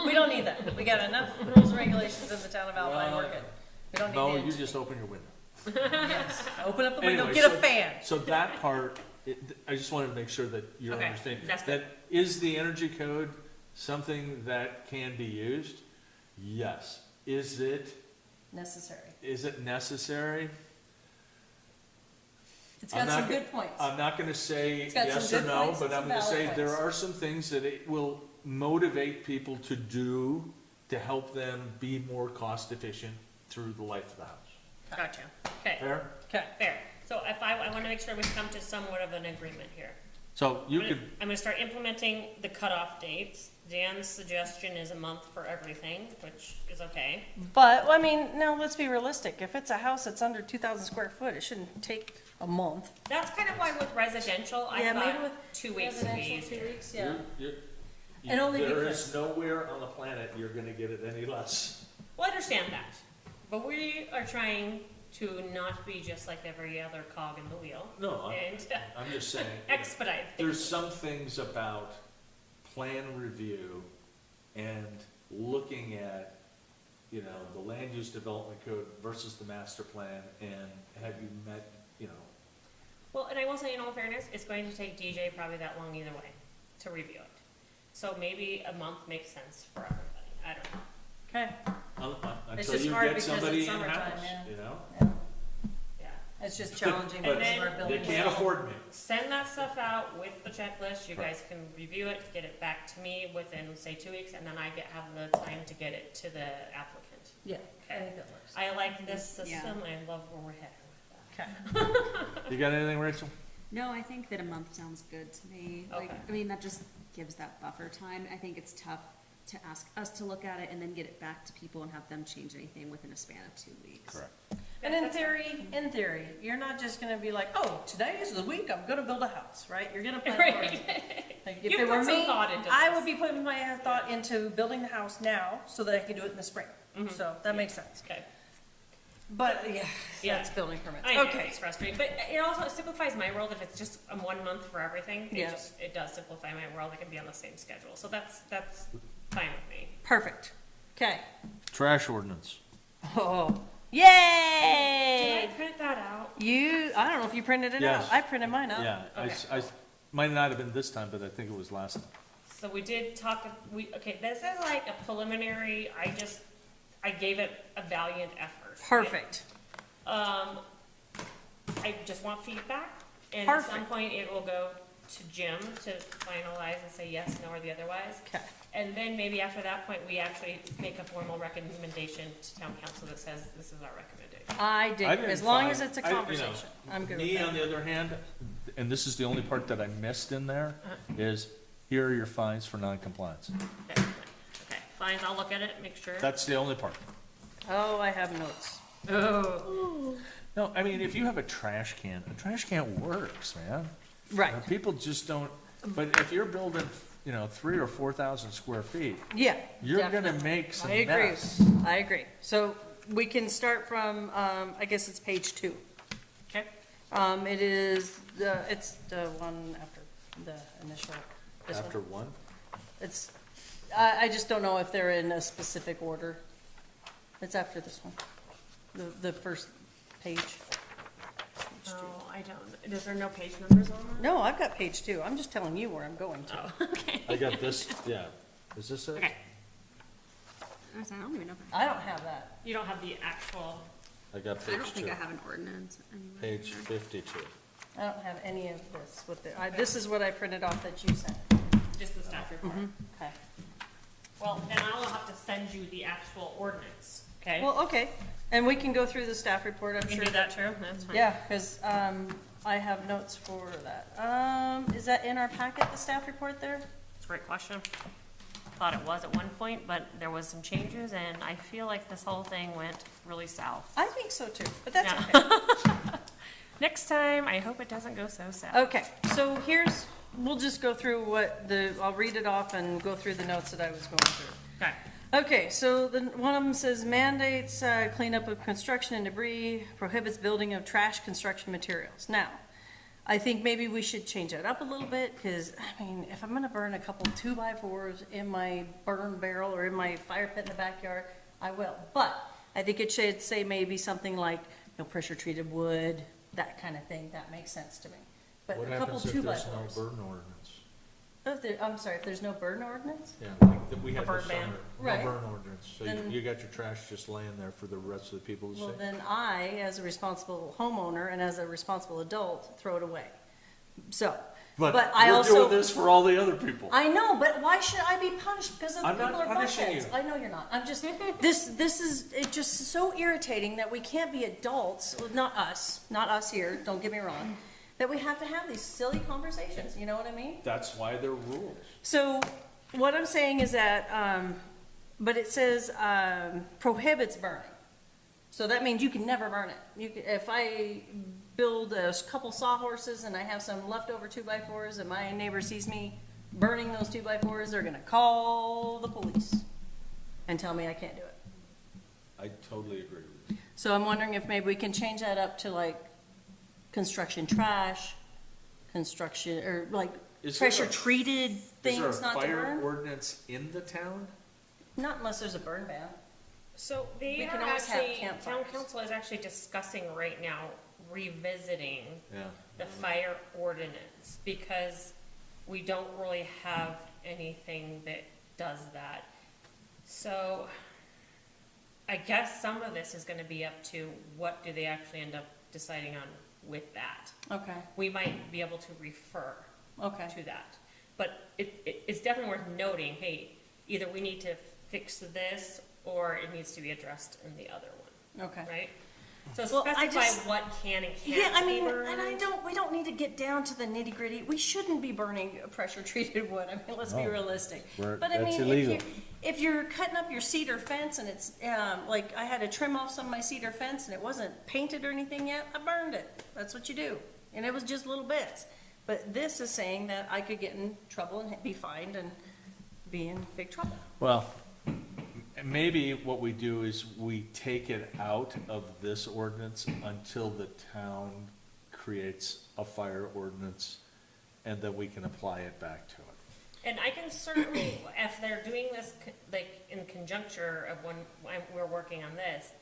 We don't need that. We got enough rules and regulations in the town of Alpine working. We don't need No, it. you just open your window. Yes. Open up the window, Anyway, get a so- fan. So that part, I just wanted to make sure that you're Okay, understanding. that's That is the energy code something that can be used? Yes. Is it Necessary. necessary? It's I'm got not some go- good points. I'm not gonna say It's got yes some or good no, points but and I'm some gonna say valid there points. are some things that it will motivate people to do to help them be more cost efficient through the life of the house. Gotcha. Okay. Fair? Okay. Fair. So if I want to make sure we come to somewhat of an agreement here. So you I'm could, gonna start implementing the cutoff dates. Dan's suggestion is a month for everything, which is okay. But, I mean, now let's be realistic. If it's a house that's under 2,000 square foot, it shouldn't take a month. That's kind of why with residential, I Yeah, maybe thought with 2 weeks would be Residential, 2 easier. weeks, yeah. And only there because- is nowhere on the planet you're gonna get it any less. Well, I understand that, but we are trying to not be just like every other cog in the wheel. No, And I'm just saying, expedite things. there's some things about plan review and looking at, the land use development code versus the master plan, and have you met, Well, and I will say in all fairness, it's going to take DJ probably that long either way to review it. So maybe a month makes sense for everybody. I don't know. Okay. until just you hard get because somebody it's summertime, in-house, yeah. Yeah. It's just challenging But because then our they buildings. can't afford me. Send that stuff out with the checklist. You Right. guys can review it, get it back to me within, say, 2 weeks, and then I have the time to get it to the applicant. Yeah, I think that works. I like this Yeah. system. I love where we're heading with that. Okay. You got anything, Rachel? No, I think that a month sounds good to me. Like, Okay. I mean, that just gives that buffer time. I think it's tough to ask us to look at it and then get it back to people and have them change anything within a span of 2 weeks. Correct. And in theory, you're not just gonna be like, oh, today is the week I'm gonna build a house, right? You're gonna plan accordingly. Like, if You it were put some me, thought into I this. would be putting my thought into building the house now so that I can do it in the spring. Mm-hmm. So that makes sense. Okay. But, yeah, Yeah. that's building permits. I know, Okay. it's frustrating, but it also simplifies my world if it's just 1 month for everything. Yeah. It does simplify my world. I can be on the same schedule, so that's fine with me. Perfect. Okay. Trash ordinance. Oh, Did I yay! print that out? I don't know if you printed it out. Yes. I printed mine out. Yeah, Okay. might not have been this time, but I think it was last time. So we did talk, okay, this is like a preliminary, I gave it a valiant effort. Perfect. I just want feedback, and at some Perfect. point it will go to Jim to finalize and say yes, no, or the otherwise. Okay. And then maybe after that point, we actually make a formal recommendation to town council that says this is our recommendation. I dig, I've been as long fine. as it's a I- you know, conversation. I'm good with Me, on that. the other hand, and this is the only part that I missed in there, is here are your fines for non-compliance. Okay, fine, I'll look at it, make sure. That's the only part. Oh, I have notes. Oh, No, I mean, if you have a trash can works, man. Right. People just don't, but if you're building, 3,000 or 4,000 square feet, Yeah. you're gonna definitely. make some I agree. mess. I agree. So we can start from, I guess it's page 2. okay. It's the one after the initial, this one. After one? It's, I just don't know if they're in a specific order. It's after this one, the first page. Oh, I don't, is there no page numbers on that? No, I've got page 2. I'm just telling you where I'm going to. Oh, okay. I got this, yeah. Is this it? Okay, I don't even know. I don't have that. you don't have the actual, I got I don't page think 2. I have an ordinance anywhere. Page 52. I don't have any of this with this is what I printed off that you sent. just the staff report. Okay. Well, then I'll have to send you the actual ordinance, okay? Well, okay. And we can go through the staff report, I'm You sure. can do that too, that's fine. Yeah, because I have notes for that. Is that in our packet, the staff report there? It's a great question. Thought it was at one point, but there was some changes, and I feel like this whole thing went really south. I think so too, but that's Yeah. okay. Next time, I hope it doesn't go so south. Okay, so we'll just go through I'll read it off and go through the notes that I was going through. Okay. Okay, so one of them says mandates cleanup of construction and debris, prohibits building of trash construction materials. Now, I think maybe we should change that up a little bit, because, I mean, if I'm gonna burn a couple 2x4s in my burn barrel or in my fire pit in the backyard, I will. But I think it should say maybe something like, no pressure treated wood, that kind of thing. That makes sense to me. But What a couple happens if there's 2x4s. no burn ordinance? I'm sorry, if there's no burn ordinance? Yeah, like that we had burn this ban. summer, Right. no burn ordinance, so Then- you got your trash just laying there for the rest of the people to Well, see. then I, as a responsible homeowner and as a responsible adult, throw it away. So, but I we're also, doing this for all the other people. I know, but why should I be punished because other I'm not people are punishing buttheads? you. I know you're not. I'm just, this is, it's just so irritating that we can't be adults, well, not us here, don't get me wrong, that we have to have these silly conversations, you know what I mean? That's why there are rules. So what I'm saying is that, but it says prohibits burning. So that means you can never burn it. If I build a couple sawhorses and I have some leftover 2x4s and my neighbor sees me burning those 2x4s, they're gonna call the police and tell me I can't do it. I totally agree with you. So I'm wondering if maybe we can change that up to like construction trash, construction, or like Is there a- pressure treated Is there a things not to fire burn. ordinance in the town? Not unless there's a burn ban. So they We are can always have actually, town campfires. council is actually discussing right now revisiting Yeah. the fire ordinance, because we don't really have anything that does that. So I guess some of this is gonna be up to what do they actually end up deciding on with that. Okay, We might be able to refer okay. to that. But it's definitely worth noting, hey, either we need to fix this or it needs to be addressed in the other one, Okay. right? So Well, I specify just- what can and Yeah, I can't be mean, burned. and we don't need to get down to the nitty gritty. We shouldn't be burning pressure treated wood. I mean, let's be No. realistic. We're- But I that's mean, illegal. if you're cutting up your cedar fence and it's, like, I had to trim off some of my cedar fence and it wasn't painted or anything yet, I burned it. That's what you do. And it was just little bits. But this is saying that I could get in trouble and be fined and be in big trouble. Well, maybe what we do is we take it out of this ordinance until the town creates a fire ordinance, and then we can apply it back to it. And I can certainly, if they're doing this, like, in conjuncture of when we're working on this,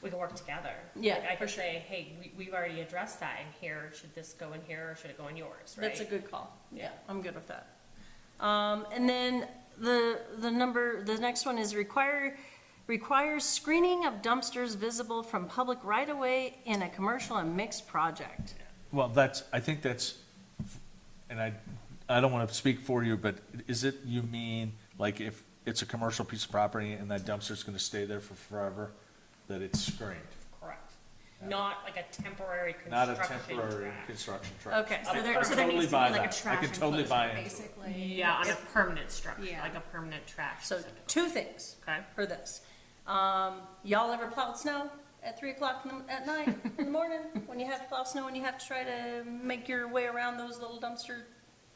we can work together. Yeah, Like, I for can sure. say, hey, we've already addressed that in here, should this go in here, or should it go in yours, right? That's a good call. Yeah, I'm good with that. And then the next one is requires screening of dumpsters visible from public right-of-way in a commercial and mixed project. Well, I think that's, and I don't want to speak for you, but is it, you mean, like, if it's a commercial piece of property and that dumpster's going to stay there for forever, that it's screened? Correct. Not like a temporary Not a construction temporary track. construction track. Okay, I so can there totally needs to buy be like a that. I trash can totally buy enclosure, into it. basically. Yeah, on a permanent structure, Yeah. like a permanent trash. so facility. 2 things Okay. for this. Y'all ever plowed snow at 3 o'clock at night in the morning when you have to plow snow and you have to try to make your way around those little dumpster,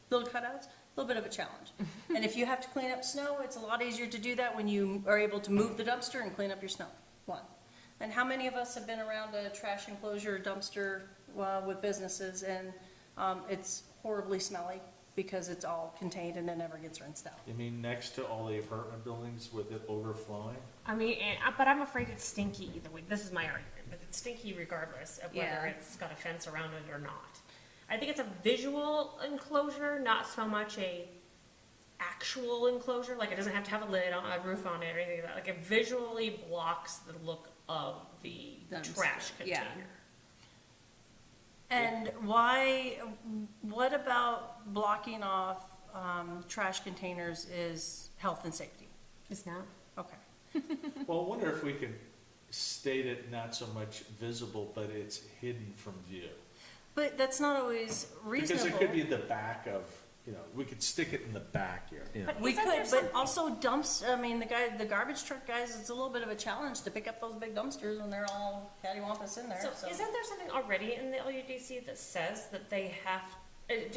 little cutouts? A little bit of a challenge. And if you have to clean up snow, it's a lot easier to do that when you are able to move the dumpster and clean up your snow. One. And how many of us have been around a trash enclosure dumpster with businesses and it's horribly smelly because it's all contained and it never gets rinsed out? You mean next to all the apartment buildings with it overflowing? I mean, but I'm afraid it's stinky either way. This is my argument, but it's stinky regardless of whether Yeah. it's got a fence around it or not. I think it's a visual enclosure, not so much a actual enclosure. Like, it doesn't have to have a lid on, a roof on it or anything like that. Like, it visually blocks the look of the Dumpster, trash yeah. container. And what about blocking off trash containers is health and safety? It's not. Okay. Well, I wonder if we could state it not so much visible, but it's hidden from view. But that's not always reasonable. Because it could be the back of, we could stick it in the back here. But We isn't could, there but something- also dumps, I mean, the garbage truck guys, it's a little bit of a challenge to pick up those big dumpsters when they're all cattywampus in there, So, so. isn't there something already in the LUDC that says that they have,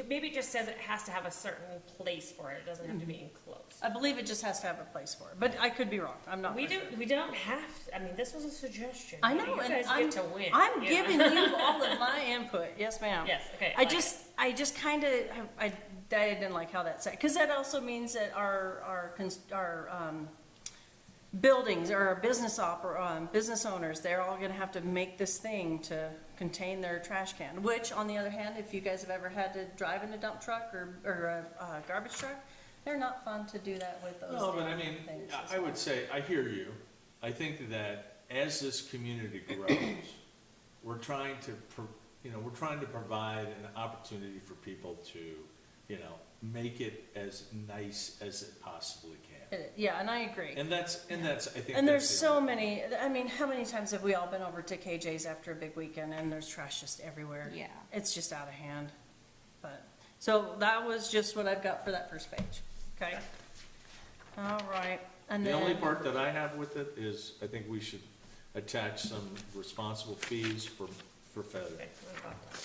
maybe it just says it has to have a certain place for it, it doesn't have to be enclosed? I believe it just has to have a place for it, but I could be wrong, I'm not We for sure. we don't have, I mean, this was a suggestion. I know, You and guys I'm, get to win. I'm you know? giving you all of my input, yes ma'am. Yes, okay. I like just, I just kind of, I didn't like how that said, because that also means that our buildings, or our business owners, they're all gonna have to make this thing to contain their trash can, which, on the other hand, if you guys have ever had to drive in a dump truck or a garbage truck, they're not fun to do that with those No, but I damn mean, things as I well. would say, I hear you. I think that as this community grows, we're trying to, we're trying to provide an opportunity for people to, make it as nice as it possibly can. Yeah, and I agree. And that's, I think. And there's that's the so only- many, I mean, how many times have we all been over to KJ's after a big weekend and there's trash just everywhere? Yeah. It's just out of hand. But, so that was just what I've got for that first page, okay? All right, and The only then, part that I have with it is, I think we should attach some responsible fees for failure. Okay, what about that?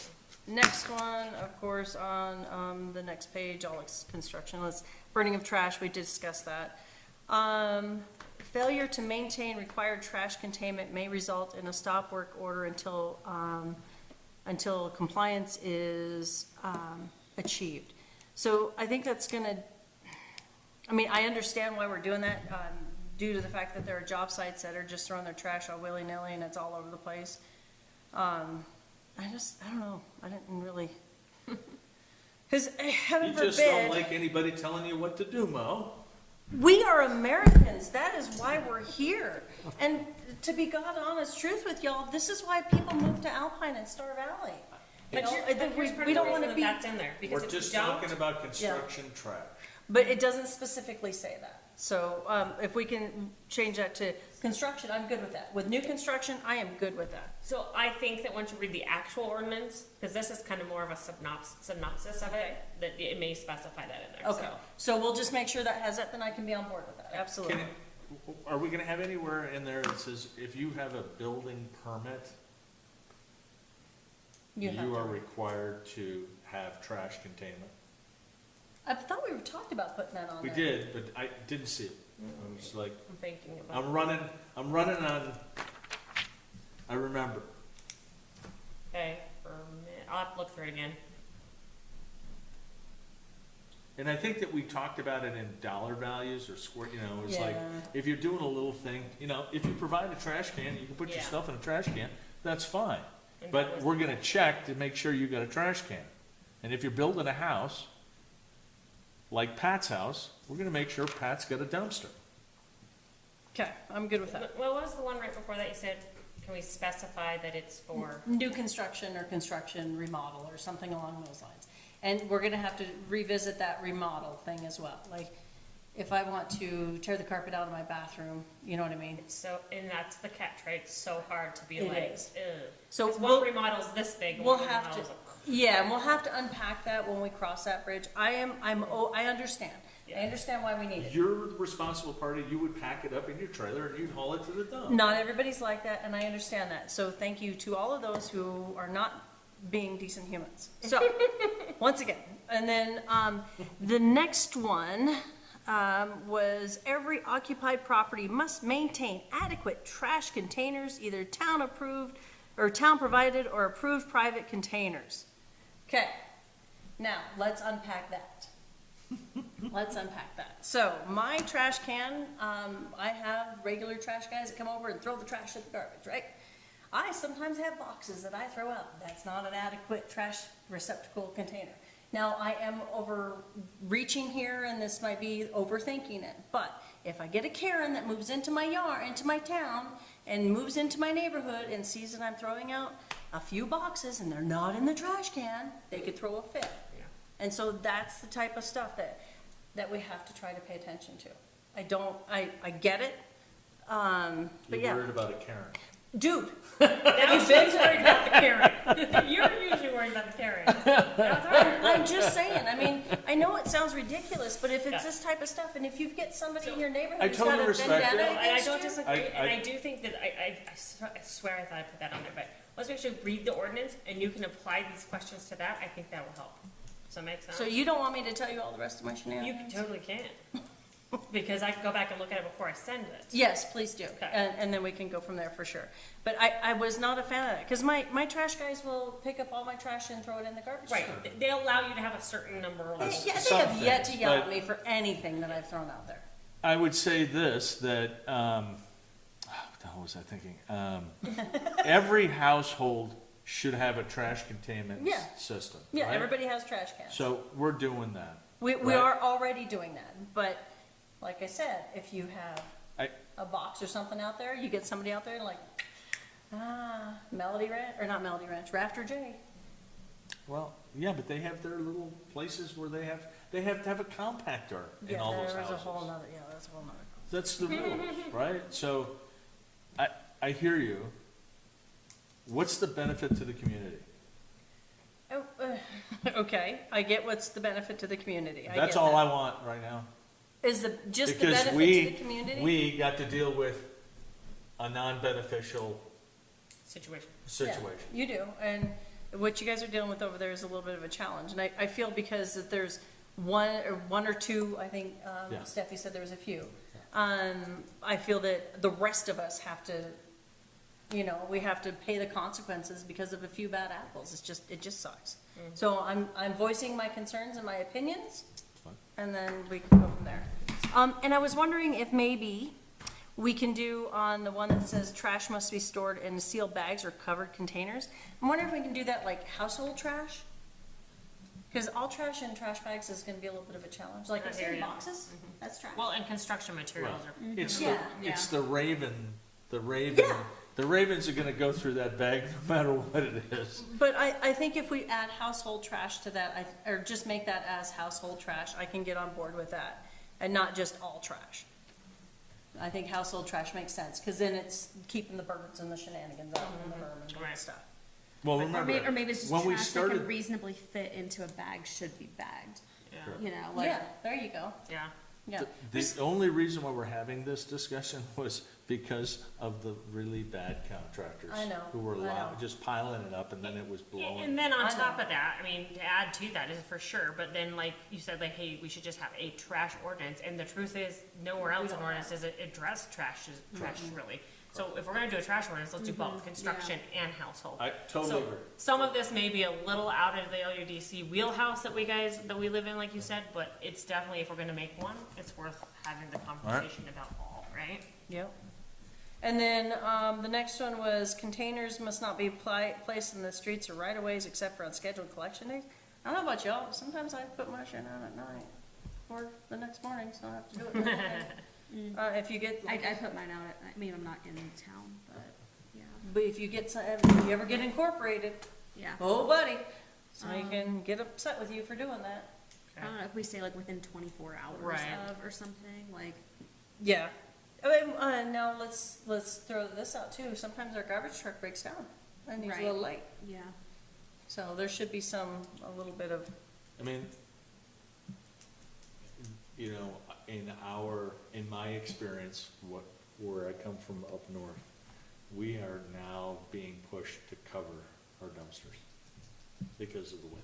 next one, of course, on, the next page, all construction, burning of trash, we discussed that. Failure to maintain required trash containment may result in a stop work order until compliance is, achieved. So I think that's gonna, I mean, I understand why we're doing that, due to the fact that there are job sites that are just throwing their trash all willy-nilly and it's all over the place. I don't know, I didn't really, because heaven You forbid. just don't like anybody telling you what to do, Mo. We are Americans. That is why we're here. And to be God honest truth with y'all, this is why people move to Alpine and Star Valley. You know, we don't want to be, That's in there, because We're if you just don't, talking about construction trash. but it doesn't specifically say that. So, if we can change that to construction, I'm good with that. With new construction, I am good with that. So I think that once you read the actual ordinance, because this is kind of more of a synopsis of it, that it may specify that in there, Okay, so. so we'll just make sure that has that, then I can be on board with that, absolutely. Can it- Are we gonna have anywhere in there that says if you have a building permit, You have you are to. required to have trash containment? I thought we talked about putting that on We there. did, but I didn't see it. I was like, I'm thinking about. I'm running on, I remember. Okay, permit, I'll have to look through it again. And I think that we talked about it in dollar values or square, you know, it's like, Yeah. if you're doing a little thing, you know, if you provide a trash can, you can put your Yeah. stuff in a trash can, that's fine. And that But was- we're gonna check to make sure you got a trash can. And if you're building a house, like Pat's house, we're gonna make sure Pat's got a dumpster. Okay, I'm good with that. What was the one right before that you said, can we specify that it's for? New construction or construction remodel or something along those lines. And we're gonna have to revisit that remodel thing as well. Like, if I want to tear the carpet out of my bathroom, you know what I mean? So, and that's the catch, right? It's so hard to be It like, is. ugh. So 'Cause we'll- one remodel's this big, We'll one have to, remodel's yeah, and we'll have to unpack that when we cross that bridge. I understand. I Yeah. understand why we need it. You're the responsible party, you would pack it up in your trailer and you'd haul it to the dump. Not everybody's like that, and I understand that. So thank you to all of those who are not being decent humans. So, once again, and then, the next one, was every occupied property must maintain adequate trash containers, either town approved, or town provided or approved private containers. Okay, now, let's unpack that. Let's unpack that. So, my trash can, I have regular trash guys that come over and throw the trash in the garbage, right? I sometimes have boxes that I throw out. That's not an adequate trash receptacle container. Now, I am overreaching here, and this might be overthinking it, but if I get a Karen that moves into my yard, into my town, and moves into my neighborhood and sees that I'm throwing out a few boxes and they're not in the trash can, they could throw a fit. Yeah. And so that's the type of stuff that we have to try to pay attention to. I get it, but You're yeah. worried about a Karen. Dude, Now she's worried about the Karen. You're usually worried about the Karen. That's her. I'm just saying, I mean, I know it sounds ridiculous, but if it's Yeah. this type of stuff, and if you get somebody in your I neighborhood who's totally got a respect vendetta it. And I against don't you, disagree, and I- I do think that, I swear I thought I put that on there, but once we actually read the ordinance and you can apply these questions to that, I think that will help. Does that make sense? so you don't want me to tell you all the rest of my You shenanigans? totally can. Because I can go back and look at it before I send it. Yes, please do, Okay. and then we can go from there for sure. But I was not a fan of that, because my trash guys will pick up all my trash and throw it in the garbage. Right, they allow you to have a certain number of. Yeah, they Some have yet to things, yell at but- me for anything that I've thrown out there. I would say this, that, what the hell was I thinking? Every household should have a trash containment Yeah. system, Yeah, right? everybody has trash cans. So we're doing that. We right? are already doing that, but like I said, if you have I- a box or something out there, you get somebody out there like, Melody Ranch, or not Melody Ranch, Rafter J. Well, yeah, but they have their little places where they have to have a compactor in Yeah, all those there was a houses. whole nother, yeah, that's a whole nother. That's the rules, right? So, I hear you. What's the benefit to the community? Oh, okay, I get what's the benefit to the community, I get That's all that. I want right now. Is just the Because benefit to the community? we got to deal with a non-beneficial Situation. situation. Yeah, you do, and what you guys are dealing with over there is a little bit of a challenge, and I feel because that there's one or two, I think, Yeah. Steffi said there was a few. I feel that the rest of us have to, we have to pay the consequences because of a few bad apples, it just sucks. So I'm voicing my concerns and my opinions, fine. and then we can go from there. And I was wondering if maybe we can do on the one that says trash must be stored in sealed bags or covered containers. I'm wondering if we can do that like household trash? Because all trash in trash bags is gonna be a little bit of a challenge, like I what's hear in ya. boxes, that's trash. Well, and construction materials are. It's Yeah. it's the raven, Yeah. the ravens are gonna go through that bag no matter what it is. But I think if we add household trash to that, or just make that as household trash, I can get on board with that. and not just all trash. I think household trash makes sense, cause then it's keeping the birds and the shenanigans out and the vermin and Right. stuff. Well, Or remember, maybe, or maybe it's just when we trash that started, can reasonably fit into a bag should be bagged, Yeah, you know, like. Yeah, there you go, yeah. yeah. the only reason why we're having this discussion was because of the really bad contractors. I know, Who were I know. just piling it up and then it was And blowing. then on I top know. of that, I mean, to add to that is for sure, but then like you said, like, hey, we should just have a trash ordinance, and the truth is, nowhere else in don't ordinance does it address trash really. So if we're gonna do a trash ordinance, let's do both, construction and household. I totally So, agree. some of this may be a little out of the LUDC wheelhouse that that we live in, like you said, but it's definitely, if we're gonna make one, it's worth having the conversation about all, right? Yep. And then, the next one was containers must not be placed in the streets or right of ways except for on scheduled collection days. I don't know about y'all, but sometimes I put my shit out at night or the next morning, so I have to do it the next day. If you get, I put mine out at, I mean, I'm not in town, but, yeah, but if you get some, if you ever get incorporated, yeah. oh buddy, somebody can get upset with you for doing that. I don't know, if we say like within 24 hours Right. of or something, like, Yeah. Now let's throw this out too. Sometimes our garbage truck breaks down and he's a little late. yeah. So there should be a little bit of, I mean, you know, in my experience, where I come from up north, we are now being pushed to cover our dumpsters because of the wind.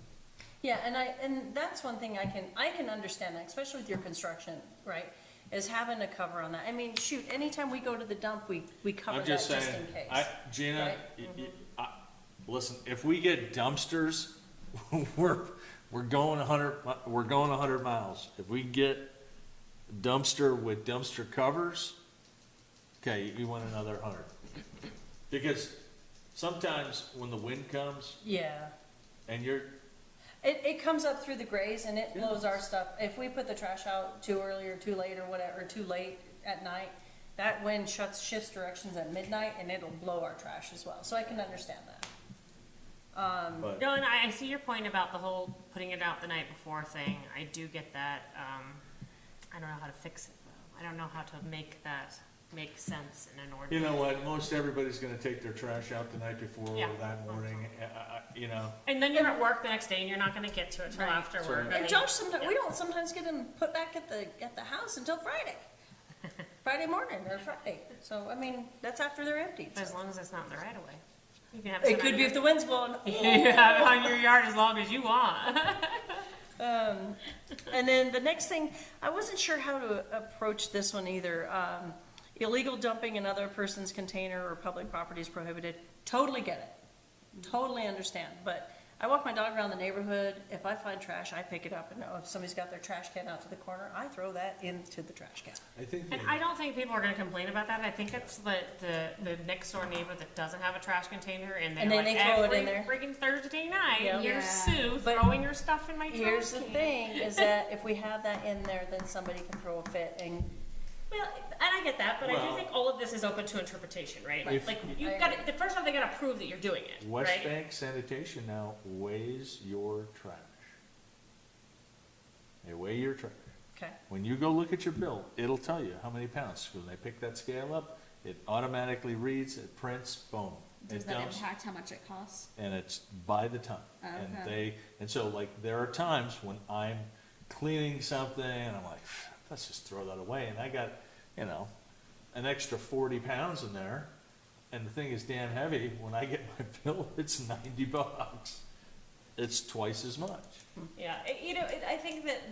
yeah, and that's one thing I can understand that, especially with your construction, right? Is having a cover on that. I mean, shoot, anytime we go to the dump, we cover I'm that just just saying, in case. Gina, Right? listen, if we get dumpsters, we're going 100 miles. If we get dumpster with dumpster covers, okay, you want another 100. Because sometimes when the wind comes Yeah. and you're, It comes up through the grays and it blows our stuff. If we put the trash out too early or too late or whatever, or too late at night, that wind shifts directions at midnight and it'll blow our trash as well. So I can understand that. but No, and I see your point about the whole putting it out the night before thing. I do get that. I don't know how to fix it though. I don't know how to make that make sense in an ordinance. you know what, most everybody's gonna take their trash out the night before Yeah. or that morning, you know. And then you're at work the next day and you're not gonna get to it till Right. after work. Right. I And mean, Josh, we don't sometimes get them put back at the house until Friday. Friday morning or Friday. So, I mean, that's after they're emptied. as long as it's not in the right of way. You can have It could be if the wind's blowing. you have it on your yard as long as you want. And then the next thing, I wasn't sure how to approach this one either. Illegal dumping in other person's container or public property is prohibited. Totally get it. Totally understand. But I walk my dog around the neighborhood. If I find trash, I pick it up. And if somebody's got their trash can out to the corner, I throw that into the trash can. I think And I don't think people are gonna complain about that. I think it's the next door neighbor that doesn't have a trash container and And they're then like, they throw it every in there." friggin' Thursday night, Yep. you're Yeah. Sue But throwing your stuff in my trash Here's the can. thing, is that if we have that in there, then somebody can throw a fit and, Well, and I get that, but I Well- do think all of this is open to interpretation, right? If- Like, I you've got the first off, they gotta prove that you're doing it, West right? Bank Sanitation now weighs your trash. They weigh your trash. okay. When you go look at your bill, it'll tell you how many pounds. When they pick that scale up, it automatically reads, it prints, boom. Does It that dumps, impact how much it costs? and it's by the ton. And Okay. so like, there are times when I'm cleaning something and I'm like, let's just throw that away. And I got, you know, an extra 40 pounds in there. And the thing is damn heavy. When I get my bill, it's $90. It's twice as much. Yeah, I think that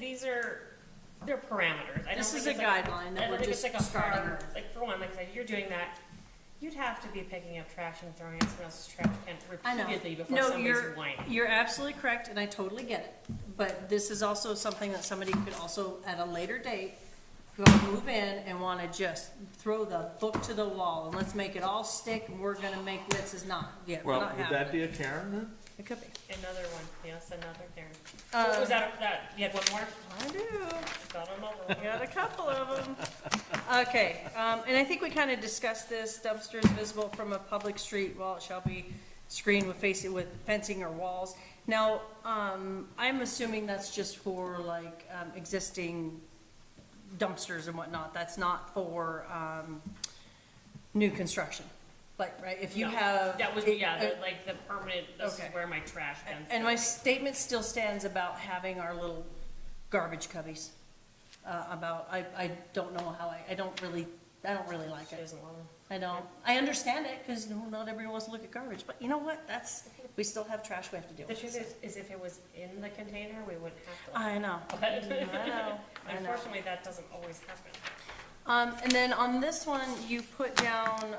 they're parameters. I don't This think is a it's like guideline that I don't we're think it's just like a starting hard, with. like for one, like I said, you're doing that, you'd have to be picking up trash and throwing it in someone else's trash can I know. repeatedly before No, somebody's you're, whining. you're absolutely correct, and I totally get it. But this is also something that somebody could also, at a later date, go move in and wanna just throw the book to the wall, and let's make it all stick, and we're gonna make this is not, yeah, we're Well, not would having that be it. a Karen then? It could be. Another one, yes, another Karen. Uh, So was that, you had one more? I do. Got 'em over. Got a couple of them. Okay, and I think we kind of discussed this, dumpsters visible from a public street, well, it shall be screened with fencing or walls. Now, I'm assuming that's just for like, existing dumpsters and whatnot. That's not for, new construction. Like, right, if you No, have. That was, like the permanent, this is Okay. where my trash bins. And my statement still stands about having our little garbage cubbies. I don't know how I don't really like She it. doesn't want I don't, I understand it, because not everybody wants to look at garbage, but you know what, we still have trash we have to deal The with. truth is if it was in the container, we wouldn't have to. I know, I know. Unfortunately, that doesn't always happen. And then on this one, you put down,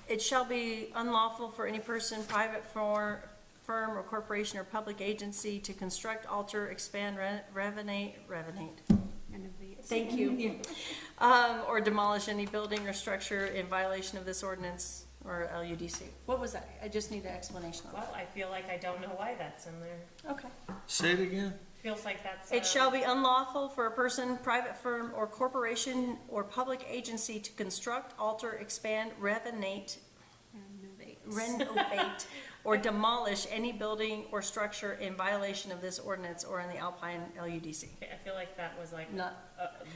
it shall be unlawful for any person, private firm or corporation or public agency to construct, alter, expand, renovate, thank you, or demolish any building or structure in violation of this ordinance or LUDC. What was that? I just need an explanation on Well, I feel like I don't know why that's in there. that. Okay. Say it again? Feels like that's. It shall be unlawful for a person, private firm, or corporation or public agency to construct, alter, expand, renovate, or demolish any building or structure in violation of this ordinance or in the Alpine LUDC. I feel like that was like. Not,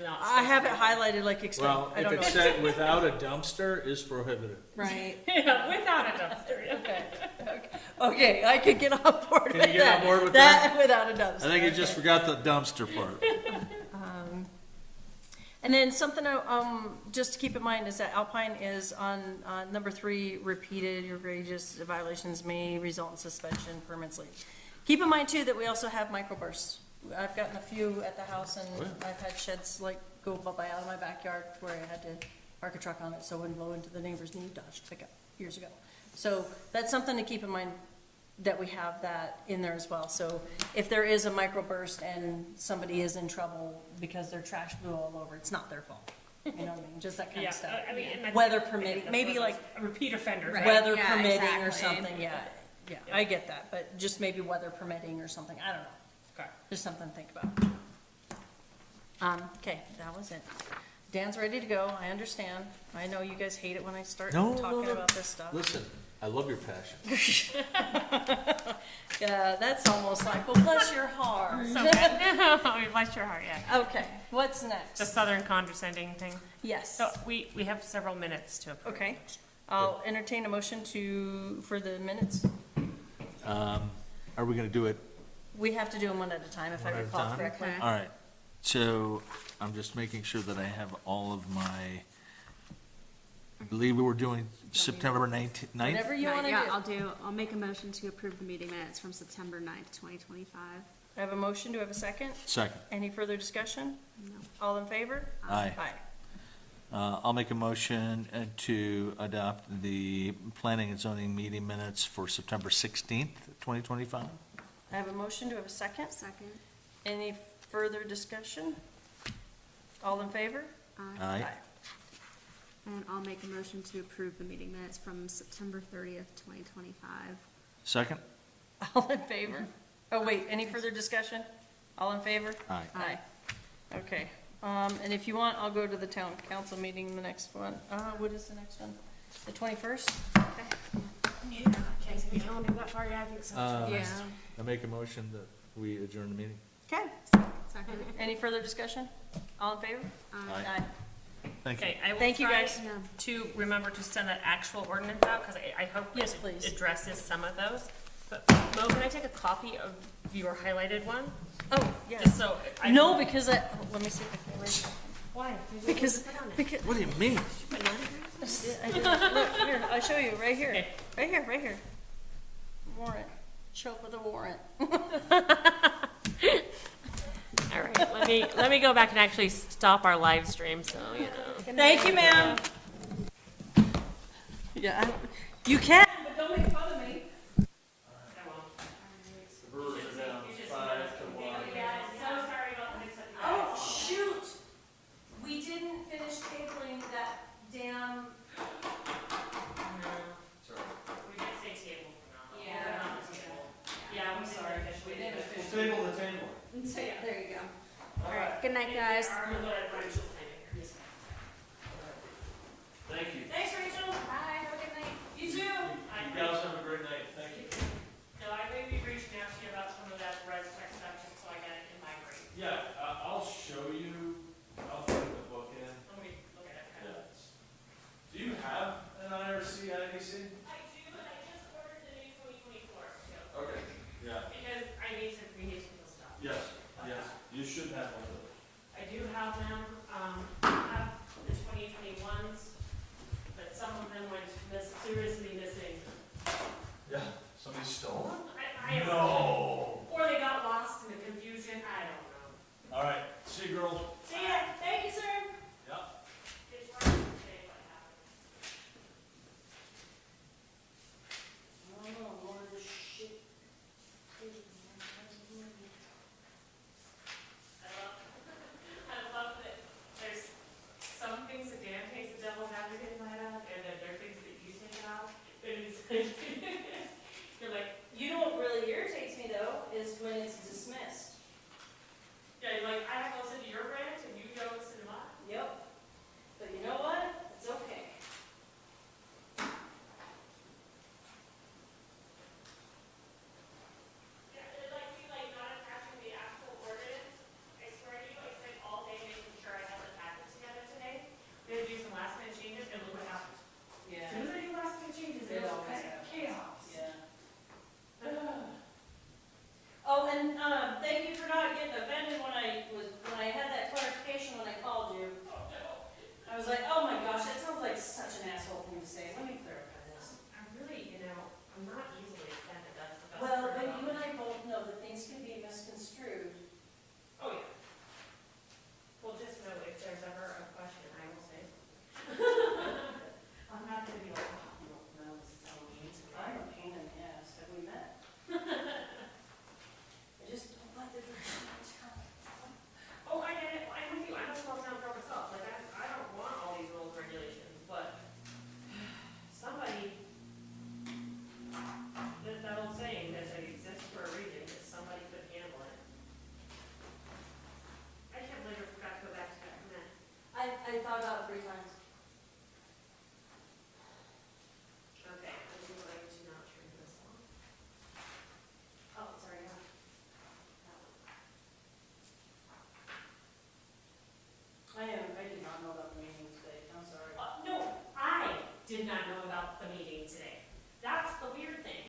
Not. I have it highlighted like explain. Well, I if don't it know. said without a dumpster is prohibited. Right. Yeah, without a dumpster. Okay. Okay, I could get on board Can with you get on that. board with That without a dumpster. I think you Okay. just forgot the dumpster part. And then something, just to keep in mind is that Alpine is on, number 3, repeated egregious violations may result in suspension permanently. Keep in mind too that we also have microbursts. I've gotten a few at the house and I've had sheds like go by out of my backyard where I had to park a truck on it so it wouldn't blow into the neighbor's new Dodge pickup years ago. So that's something to keep in mind, that we have that in there as well. So if there is a microburst and somebody is in trouble because their trash blew all over, it's not their fault. You know what I mean? Just that kind Yeah, of stuff. I mean, and that's- Weather again, permitting, that's maybe one of like those repeat offenders. Right. weather Yeah, permitting or exactly. something, yeah. I get that, but just maybe weather permitting or something, I don't know. Okay. Just something to think about. Okay, that was it. Dan's ready to go, I understand. I know you guys hate it when I start No, talking no. about this stuff. Listen, I love your passion. Yeah, that's almost like, well, bless your heart. So good. Bless your heart, yeah. Okay, what's next? The southern condescending thing. Yes, So we have several minutes to approve. okay. I'll entertain a motion for the minutes. Are we gonna do it? We have to do them one at a time, if I One at a recall time? correctly. Okay. All right, so I'm just making sure that I have all of my, I believe we were doing September 19th. Whatever you want to Yeah, do. I'll make a motion to approve the meeting minutes from September 9th, 2025. I have a motion, do I have a second? Second. Any further discussion? No. All in favor? Aye. Aye. I'll make a motion to adopt the planning and zoning meeting minutes for September 16th, 2025. I have a motion, do I have a second? Second. Any further discussion? All in favor? Aye. And I'll make a motion to approve the meeting minutes from September 30th, 2025. Second? All in favor? Oh, wait, any further discussion? All in favor? Aye. Aye. Okay, and if you want, I'll go to the town council meeting, the next one. What is the next one? The 21st? Yeah, can't see the calendar that far, yeah, I think so. Yeah. I make a motion that we adjourn the meeting. Okay. Second. Any further discussion? All in favor? Aye. Thank you. Okay, I will Thank you, try guys. Yeah. to remember to send that actual ordinance out, because I hope Yes, it please. addresses some of those. But Mo, can I take a copy of your highlighted one? Oh, yeah. Just so I. No, because let me see if I can erase that. Why? Because, What do you mean? I did. Look, here, I'll show you, right here. Okay. Right here, right here. Warrant. Show up with a warrant. All right, let me go back and actually stop our live stream, so, you know. Thank you, ma'am. Yeah, you can, but don't make fun of me. Oh, shoot. We didn't finish tabling that damn. We did say table for now. Yeah. Not the table. Yeah, I'm sorry. We didn't officially. Table the table. So, yeah, there you go. All right, good night, guys. Thank you. Thanks, Rachel. Bye, have a good night. You too. You guys have a great night. Thank you. No, I may be reaching out to you about some of that res tech stuff, just so I get it in my brain. Yeah, I'll show you I don't know. Or they got lost in the confusion, I don't know. All right, see you, girls. See ya, thank you, sir. Yep. It's hard to say what happened. Oh, more of this shit. I love that there's some things that Dan takes the devil's advocate side of, and then there are things that you take out. And it's like, you're like, You know what really irritates me though, is when it's dismissed. yeah, you're like, I have to listen to your rant and you don't listen to mine. Yep. But you know what? It's okay. Yeah, it like seemed like not attaching the actual ordinance. I swear to you, I spent all day making sure I had the packets together today. We had to do some last minute changes and look what happened. As soon as I do last minute changes, It it was always chaos. Yeah. Oh, and, thank you for not getting offended when I had that clarification when I called you. Oh, no. I was like, oh my gosh, that sounds like such an asshole thing to say. Let me clarify this. I really, I'm not easily offended, that's the best Well, part but about you it. and I both know that things can be misconstrued. Oh, yeah. Well, just know if there's ever a question, I will say. I'm not gonna be like, oh, you don't know, this is so mean to me. I'm a pain in the ass. Have we met? I just don't like the Oh, I get it, I'm with you, I'm a small town girl myself, like, I don't want all these rules and regulations, but somebody, that old saying that it exists for a reason, that somebody could handle it. I can't believe I forgot to go back to that command. I thought about it 3 times. Okay, I would like to not turn this on. Oh, sorry, yeah. I did not know about the meeting today. I'm sorry. No, I did not know